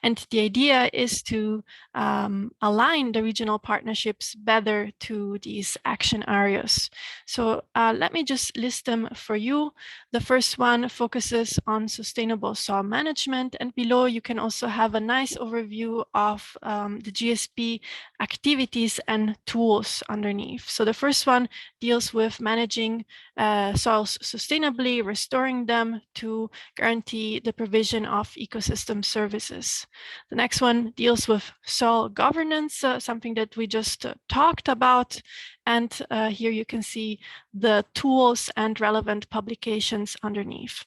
And the idea is to align the regional partnerships better to these action areas. So let me just list them for you. The first one focuses on sustainable soil management, and below you can also have a nice overview of the GSP activities and tools underneath. So the first one deals with managing soils sustainably, restoring them to guarantee the provision of ecosystem services. The next one deals with soil governance, something that we just talked about. And here you can see the tools and relevant publications underneath.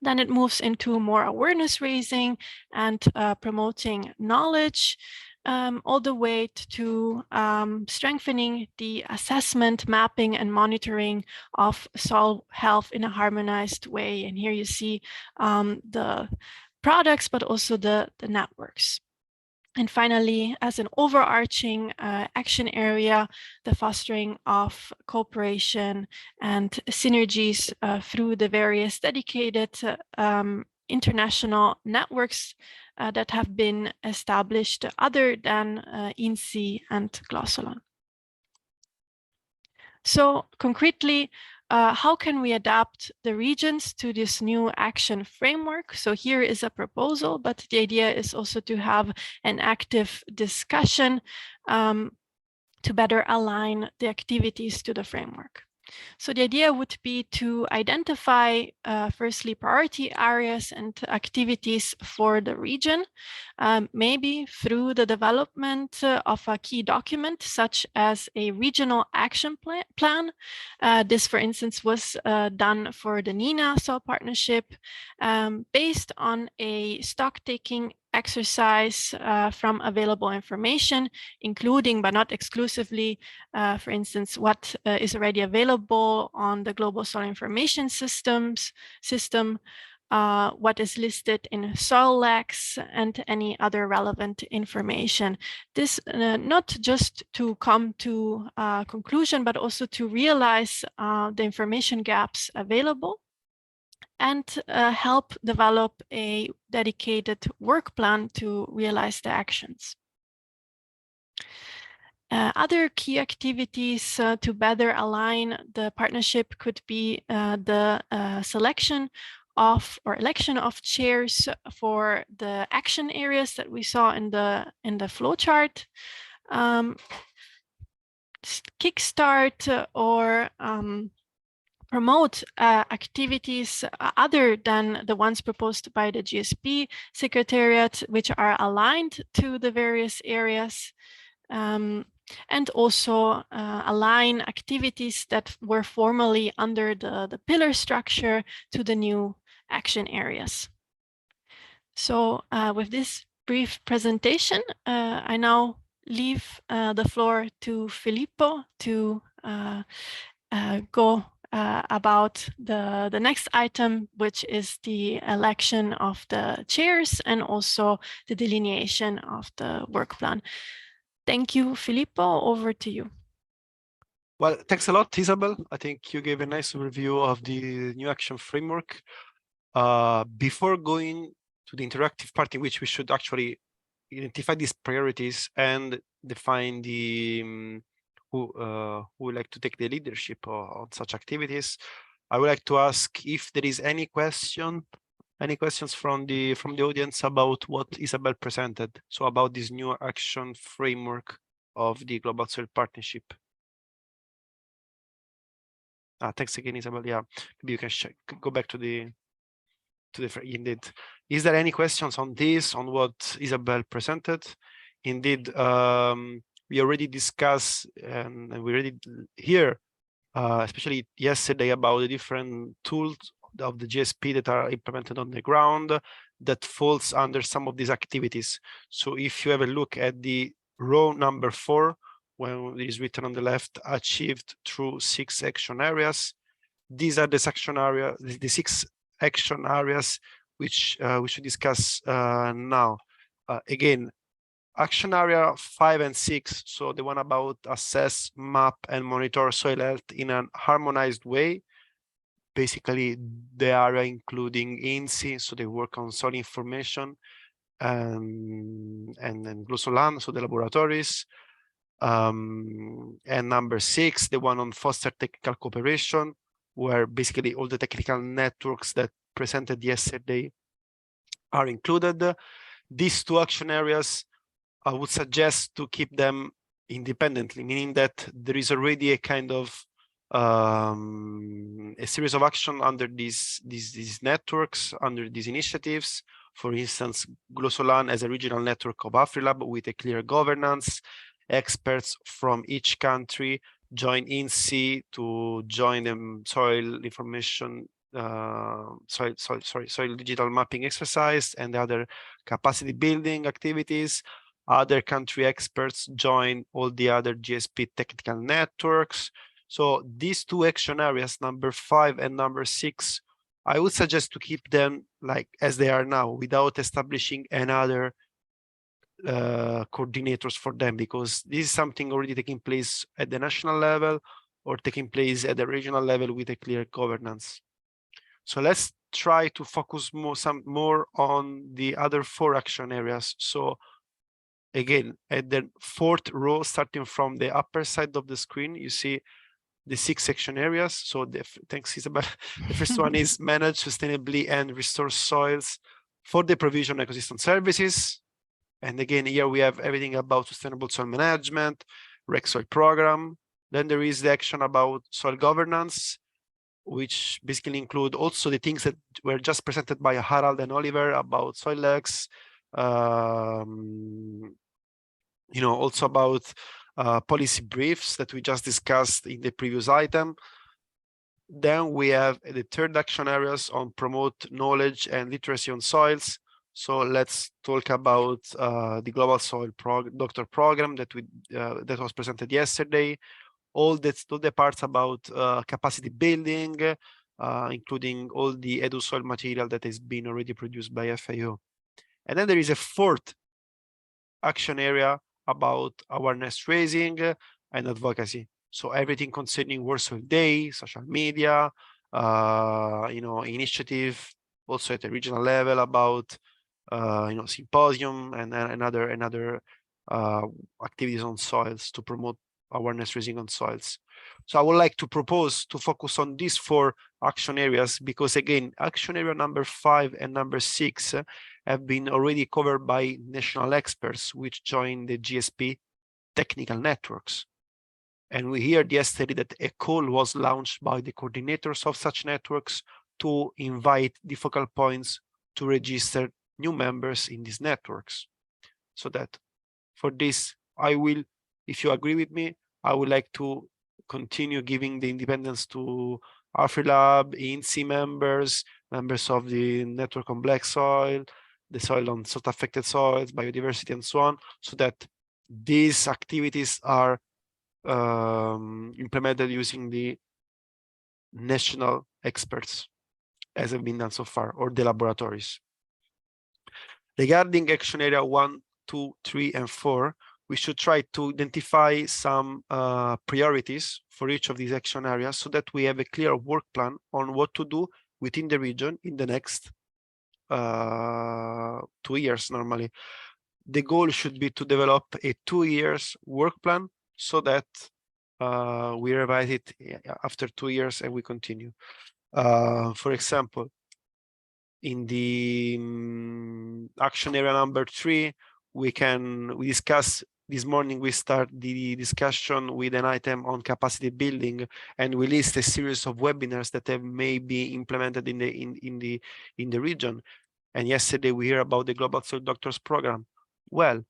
Then it moves into more awareness raising and promoting knowledge, all the way to strengthening the assessment, mapping, and monitoring of soil health in a harmonized way. And here you see the products, but also the networks. And finally, as an overarching action area, the fostering of cooperation and synergies through the various dedicated international networks that have been established other than INSEE and Glossolon. So concretely, how can we adapt the regions to this new action framework? So here is a proposal, but the idea is also to have an active discussion to better align the activities to the framework. So the idea would be to identify firstly priority areas and activities for the region, maybe through the development of a key document such as a regional action plan. This, for instance, was done for the NINA Soil Partnership based on a stock-taking exercise from available information, including but not exclusively, for instance, what is already available on the Global Soil Information System, what is listed in soil lex and any other relevant information. This not just to come to a conclusion, but also to realize the information gaps available and help develop a dedicated work plan to realize the actions. Other key activities to better align the partnership could be the selection of or election of chairs for the action areas that we saw in the flow chart. Kickstart or promote activities other than the ones proposed by the GSP Secretariat, which are aligned to the various areas. And also align activities that were formerly under the pillar structure to the new action areas. So with this brief presentation, I now leave the floor to Filippo to go about the next item, which is the election of the chairs and also the delineation of the work plan. Thank you, Filippo. Over to you. Well, thanks a lot, Isabel. I think you gave a nice overview of the new action framework. Before going to the interactive part in which we should actually identify these priorities and define the who would like to take the leadership on such activities, I would like to ask if there is any questions from the audience about what Isabel presented, so about this new action framework of the Global Soil Partnership. Thanks again, Isabel. Yeah, maybe you can go back to the indeed. Is there any questions on this, on what Isabel presented? Indeed, we already discussed and we already hear, especially yesterday, about the different tools of the GSP that are implemented on the ground that falls under some of these activities. So if you have a look at the row number 4, when it is written on the left, achieved through 6 action areas, these are the 6 action areas which we should discuss now. Again, action area 5 and 6, so the one about assess, map, and monitor soil health in an harmonized way. Basically, the area including INSI, so they work on soil information, and Glosolan, so the laboratories. And number 6, the one on foster technical cooperation, where basically all the technical networks that presented yesterday are included. These 2 action areas, I would suggest to keep them independently, meaning that there is already a kind of a series of action under these networks, under these initiatives. For instance, Glosolan as a regional network of AfriLab with a clear governance. Experts from each country join INSI to join the soil information, soil digital mapping exercise and the other capacity building activities. Other country experts join all the other GSP technical networks. So these 2 action areas, number 5 and number 6, I would suggest to keep them like as they are now, without establishing another coordinators for them, because this is something already taking place at the national level or taking place at the regional level with a clear governance. So let's try to focus more on the other 4 action areas. So again, at the 4th row, starting from the upper side of the screen, you see the 6 action areas. So thanks, Isabel. The first one is manage sustainably and restore soils for the provision of ecosystem services. And again, here we have everything about sustainable soil management, REC soil program. Then there is the action about soil governance, which basically include also the things that were just presented by Harald and Oliver about soil lex, also about policy briefs that we just discussed in the previous item. Then we have the 3rd action areas on promote knowledge and literacy on soils. So let's talk about the Global Soil Doctor Program that was presented yesterday. All the parts about capacity building, including all the edu soil material that has been already produced by FAO. And then there is a fourth action area about awareness raising and advocacy. So everything concerning World Soil Day, social media, initiative, also at the regional level about symposium and other activities on soils to promote awareness raising on soils. So I would like to propose to focus on these 4 action areas because, again, action area number 5 and number 6 have been already covered by national experts which joined the GSP technical networks. And we heard yesterday that a call was launched by the coordinators of such networks to invite the focal points to register new members in these networks. So that for this, I will, if you agree with me, I would like to continue giving the independence to AfriLab, INSEE members, members of the network on black soil, the soil on salt affected soils, biodiversity, and so on, so that these activities are implemented using the national experts as have been done so far, or the laboratories. Regarding action area 1, 2, 3, and 4, we should try to identify some priorities for each of these action areas so that we have a clear work plan on what to do within the region in the next 2 years normally. The goal should be to develop a 2 years work plan so that we revise it after 2 years and we continue. For example, in the action area number 3, we discuss this morning. We start the discussion with an item on capacity building, and we list a series of webinars that have may be implemented in the region. And yesterday we hear about the Global Soil Doctors Program. Well,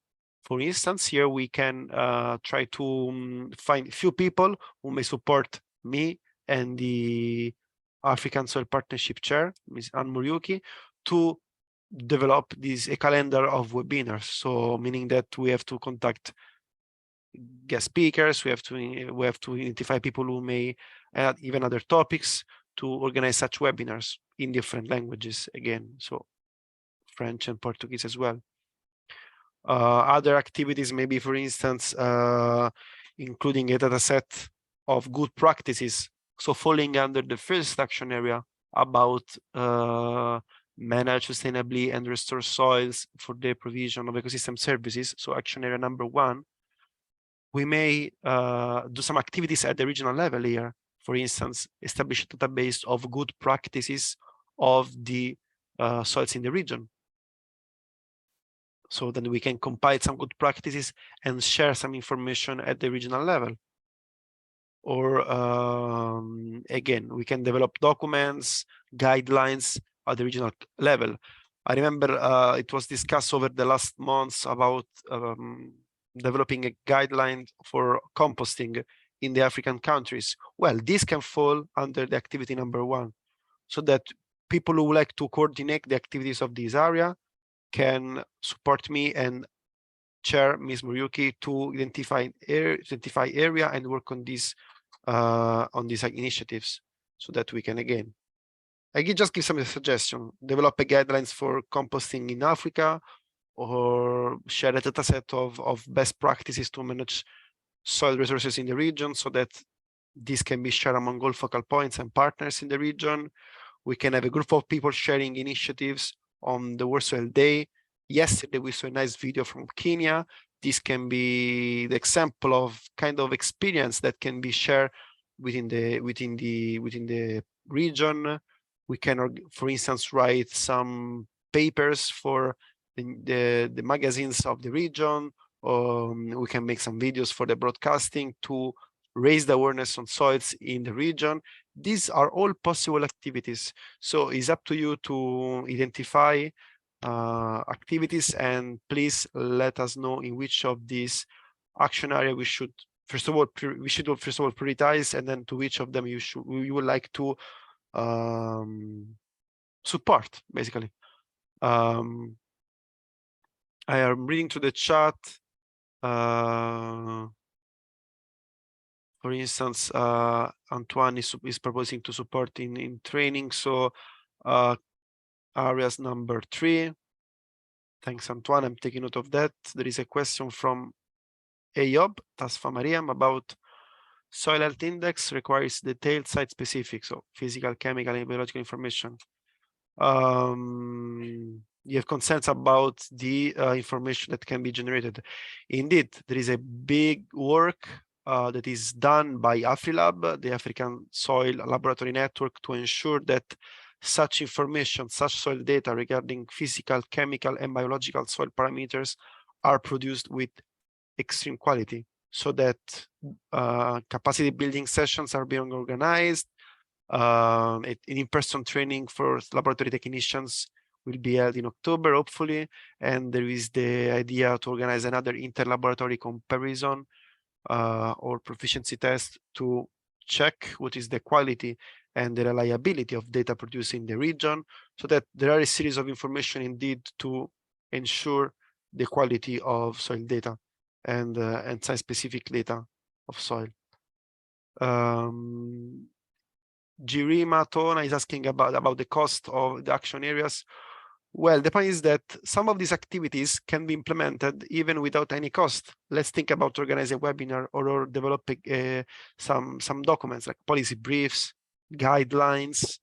for instance, here we can try to find a few people who may support me and the African Soil Partnership Chair, Ms. Anne Muriuki, to develop a calendar of webinars. So meaning that we have to contact guest speakers, we have to identify people who may add even other topics to organize such webinars in different languages again, so French and Portuguese as well. Other activities, maybe for instance, including a data set of good practices. So falling under the first action area about manage sustainably and restore soils for the provision of ecosystem services. So action area number 1, we may do some activities at the regional level here. For instance, establish a database of good practices of the soils in the region. So then we can compile some good practices and share some information at the regional level. Or again, we can develop documents, guidelines at the regional level. I remember it was discussed over the last months about developing a guideline for composting in the African countries. Well, this can fall under the activity number 1, so that people who would like to coordinate the activities of this area can support me and chair Ms. Muriuki to identify area and work on these initiatives, so that we can again. I can just give some suggestion: develop a guidelines for composting in Africa, or share a data set of best practices to manage soil resources in the region, so that this can be shared among all focal points and partners in the region. We can have a group of people sharing initiatives on the World Soil Day. Yesterday we saw a nice video from Kenya. This can be the example of kind of experience that can be shared within the region. We can, for instance, write some papers for the magazines of the region. We can make some videos for the broadcasting to raise the awareness on soils in the region. These are all possible activities. So it's up to you to identify activities, and please let us know in which of these action area we should first of all prioritize, and then to which of them you would like to support, basically. I am reading to the chat. For instance, Antoine is proposing to support in training. So areas number 3. Thanks, Antoine. I'm taking note of that. There is a question from Ayob Tasfa Mariam about soil health index requires detailed site specific, so physical, chemical, and biological information. You have concerns about the information that can be generated. Indeed, there is a big work that is done by AfriLab, the African Soil Laboratory Network, to ensure that such information, such soil data regarding physical, chemical, and biological soil parameters are produced with extreme quality, so that capacity building sessions are being organized. In-person training for laboratory technicians will be held in October, hopefully, and there is the idea to organize another inter-laboratory comparison or proficiency test to check what is the quality and the reliability of data produced in the region, so that there are a series of information indeed to ensure the quality of soil data and site-specific data of soil. Jirima Tona is asking about the cost of the action areas. Well, the point is that some of these activities can be implemented even without any cost. Let's think about organizing a webinar or developing some documents like policy briefs, guidelines,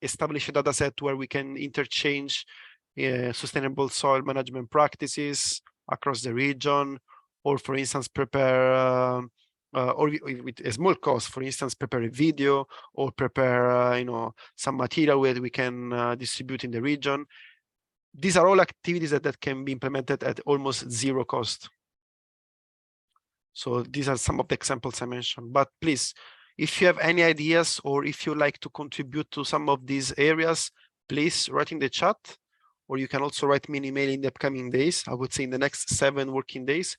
establish a data set where we can interchange sustainable soil management practices across the region, or for instance, prepare or with a small cost, for instance, prepare a video or prepare some material where we can distribute in the region. These are all activities that can be implemented at almost zero cost. So these are some of the examples I mentioned. But please, if you have any ideas or if you like to contribute to some of these areas, please write in the chat, or you can also write me an email in the upcoming days. I would say in the next 7 working days.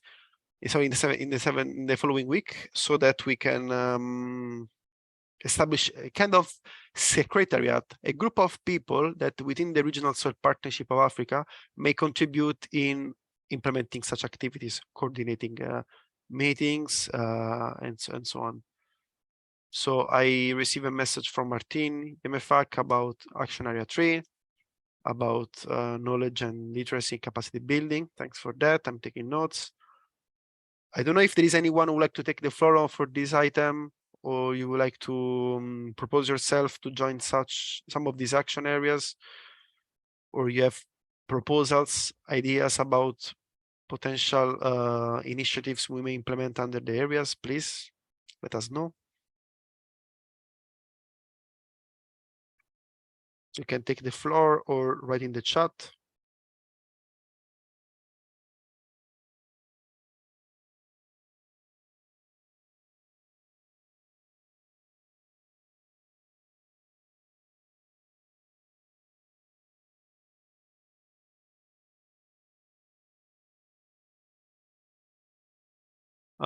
Sorry, in the following week, so that we can establish a kind of secretariat, a group of people that within the Regional Soil Partnership of Africa may contribute in implementing such activities, coordinating meetings, and so on. So I received a message from Martin MFAC about Action Area 3, about knowledge and literacy capacity building. Thanks for that. I'm taking notes. I don't know if there is anyone who would like to take the floor on for this item, or you would like to propose yourself to join some of these action areas, or you have proposals, ideas about potential initiatives we may implement under the areas. Please let us know. You can take the floor or write in the chat.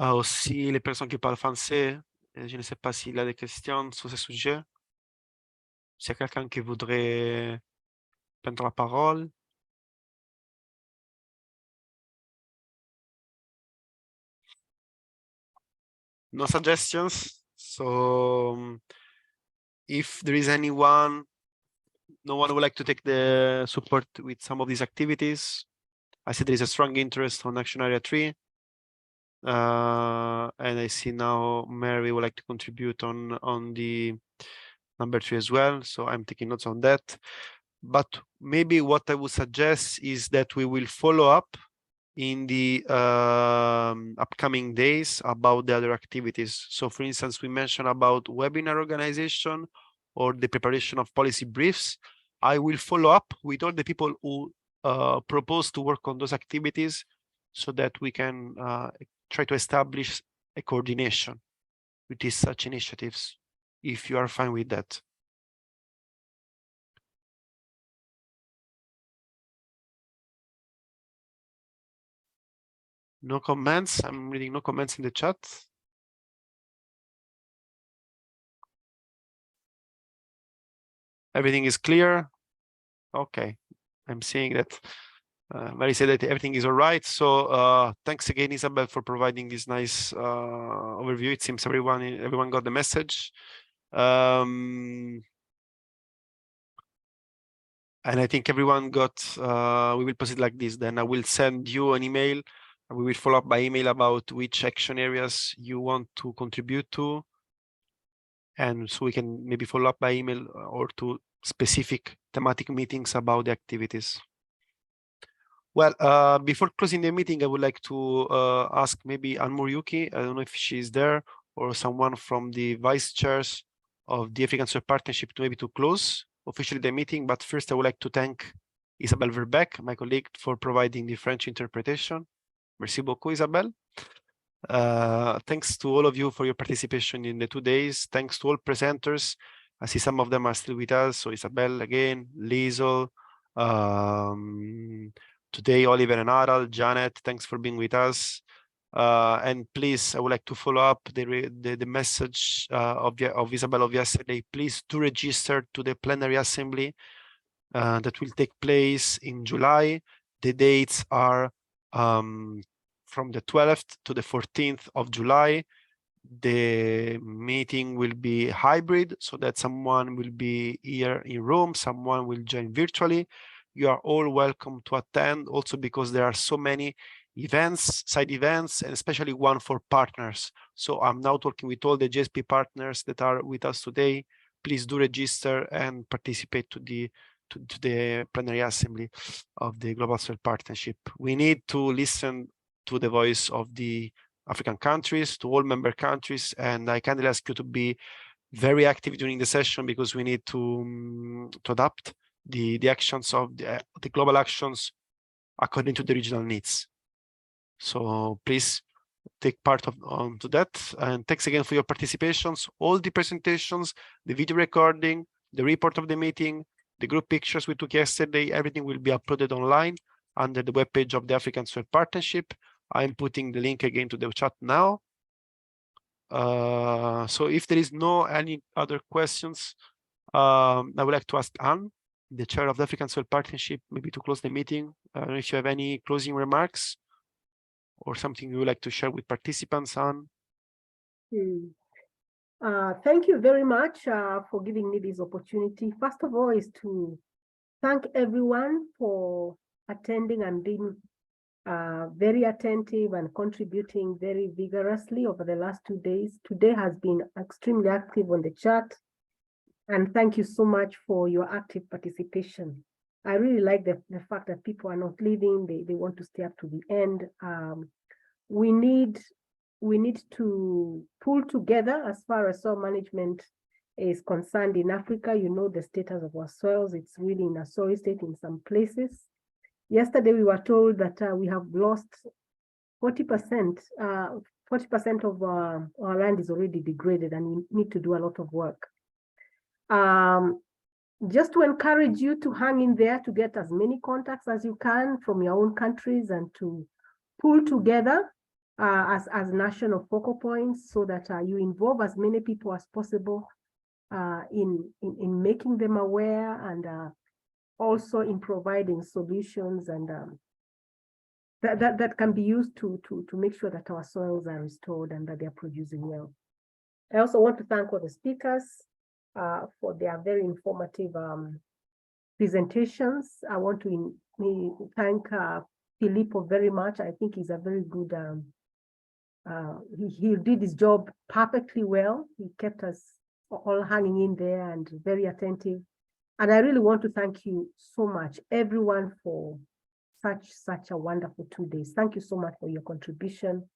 Aussi, les personnes qui parlent français, je ne sais pas s'il y a des questions sur ce sujet. S'il y a quelqu'un qui voudrait prendre la parole. No suggestions. So if there is anyone, no one would like to take the support with some of these activities. I see there is a strong interest on Action Area 3. And I see now Mary would like to contribute on the number 3 as well. So I'm taking notes on that. But maybe what I would suggest is that we will follow up in the upcoming days about the other activities. So for instance, we mentioned about webinar organization or the preparation of policy briefs. I will follow up with all the people who propose to work on those activities, so that we can try to establish a coordination with these such initiatives, if you are fine with that. No comments. I'm reading no comments in the chat. Everything is clear. Okay, I'm seeing that Mary said that everything is all right. So thanks again, Isabel, for providing this nice overview. It seems everyone got the message. And I think everyone got, we will proceed like this. Then I will send you an email and we will follow up by email about which action areas you want to contribute to. And so we can maybe follow up by email or to specific thematic meetings about the activities. Well, before closing the meeting, I would like to ask maybe Anmur Yuki, I don't know if she's there, or someone from the vice chairs of the African Soil Partnership to maybe to close officially the meeting. But first, I would like to thank Isabelle Verbeck, my colleague, for providing the French interpretation. Merci beaucoup, Isabelle. Thanks to all of you for your participation in the 2 days. Thanks to all presenters. I see some of them are still with us. So Isabelle again, Liesel, today Oliver and Aral, Janet, thanks for being with us. And please, I would like to follow up the message of Isabel of yesterday. Please do register to the plenary assembly that will take place in July. The dates are from the 12th to the 14th of July. The meeting will be hybrid, so that someone will be here in Rome, someone will join virtually. You are all welcome to attend, also because there are so many events, side events, and especially one for partners. So I'm now talking with all the GSP partners that are with us today. Please do register and participate to the plenary assembly of the Global Soil Partnership. We need to listen to the voice of the African countries, to all member countries, and I kindly ask you to be very active during the session, because we need to adapt the actions of the global actions according to the regional needs. So please take part to that, and thanks again for your participations. All the presentations, the video recording, the report of the meeting, the group pictures we took yesterday, everything will be uploaded online under the webpage of the African Soil Partnership. I'm putting the link again to the chat now. So if there is no any other questions, I would like to ask Anne, the chair of the African Soil Partnership, maybe to close the meeting. I don't know if you have any closing remarks or something you would like to share with participants, Anne. Thank you very much for giving me this opportunity. First of all, is to thank everyone for attending and being very attentive and contributing very vigorously over the last 2 days. Today has been extremely active on the chat, and thank you so much for your active participation. I really like the fact that people are not leaving, they want to stay up to the end. We need to pull together as far as soil management is concerned in Africa. You know the status of our soils, it's really in a sorry state in some places. Yesterday, we were told that we have lost 40%. 40% of our land is already degraded, and we need to do a lot of work. Just to encourage you to hang in there, to get as many contacts as you can from your own countries, and to pull together as national focal points, so that you involve as many people as possible in making them aware, and also in providing solutions and that can be used to make sure that our soils are restored and that they're producing well. I also want to thank all the speakers for their very informative presentations. I want to thank Filippo very much. I think he's a very good, he did his job perfectly well. He kept us all hanging in there and very attentive. And I really want to thank you so much, everyone, for such a wonderful 2 days. Thank you so much for your contribution.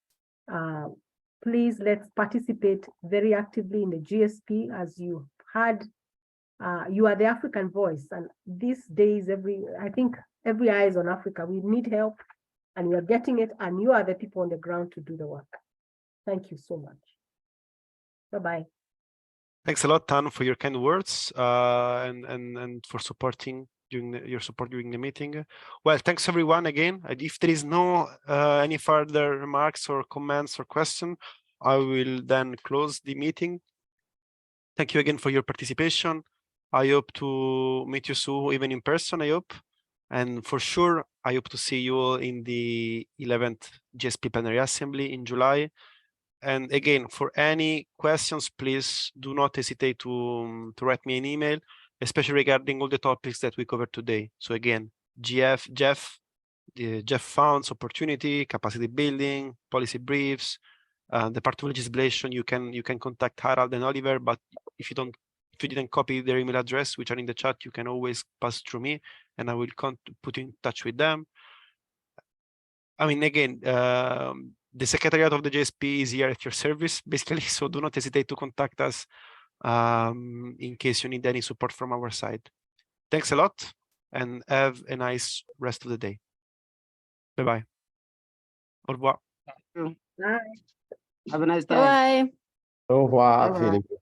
Please, let's participate very actively in the GSP. As you heard, you are the African voice, and these days, I think every eye is on Africa. We need help, and we are getting it, and you are the people on the ground to do the work. Thank you so much. Bye-bye. Thanks a lot, Tan, for your kind words and for supporting your support during the meeting. Well, thanks everyone again. If there is no any further remarks or comments or question, I will then close the meeting. Thank you again for your participation. I hope to meet you soon, even in person, I hope. And for sure, I hope to see you all in the 11th GSP Plenary Assembly in July. And again, for any questions, please do not hesitate to write me an email, especially regarding all the topics that we covered today. So again, the Jeff funds, opportunity, capacity building, policy briefs, the part of legislation. You can contact Harald and Oliver, but if you didn't copy their email address, which are in the chat, you can always pass through me, and I will put you in touch with them. I mean, again, the secretariat of the JSP is here at your service, basically. So do not hesitate to contact us in case you need any support from our side. Thanks a lot, and have a nice rest of the day. Bye-bye. Au revoir. Bye. Have a nice day. Bye. Au revoir, Bye-bye. Philippe.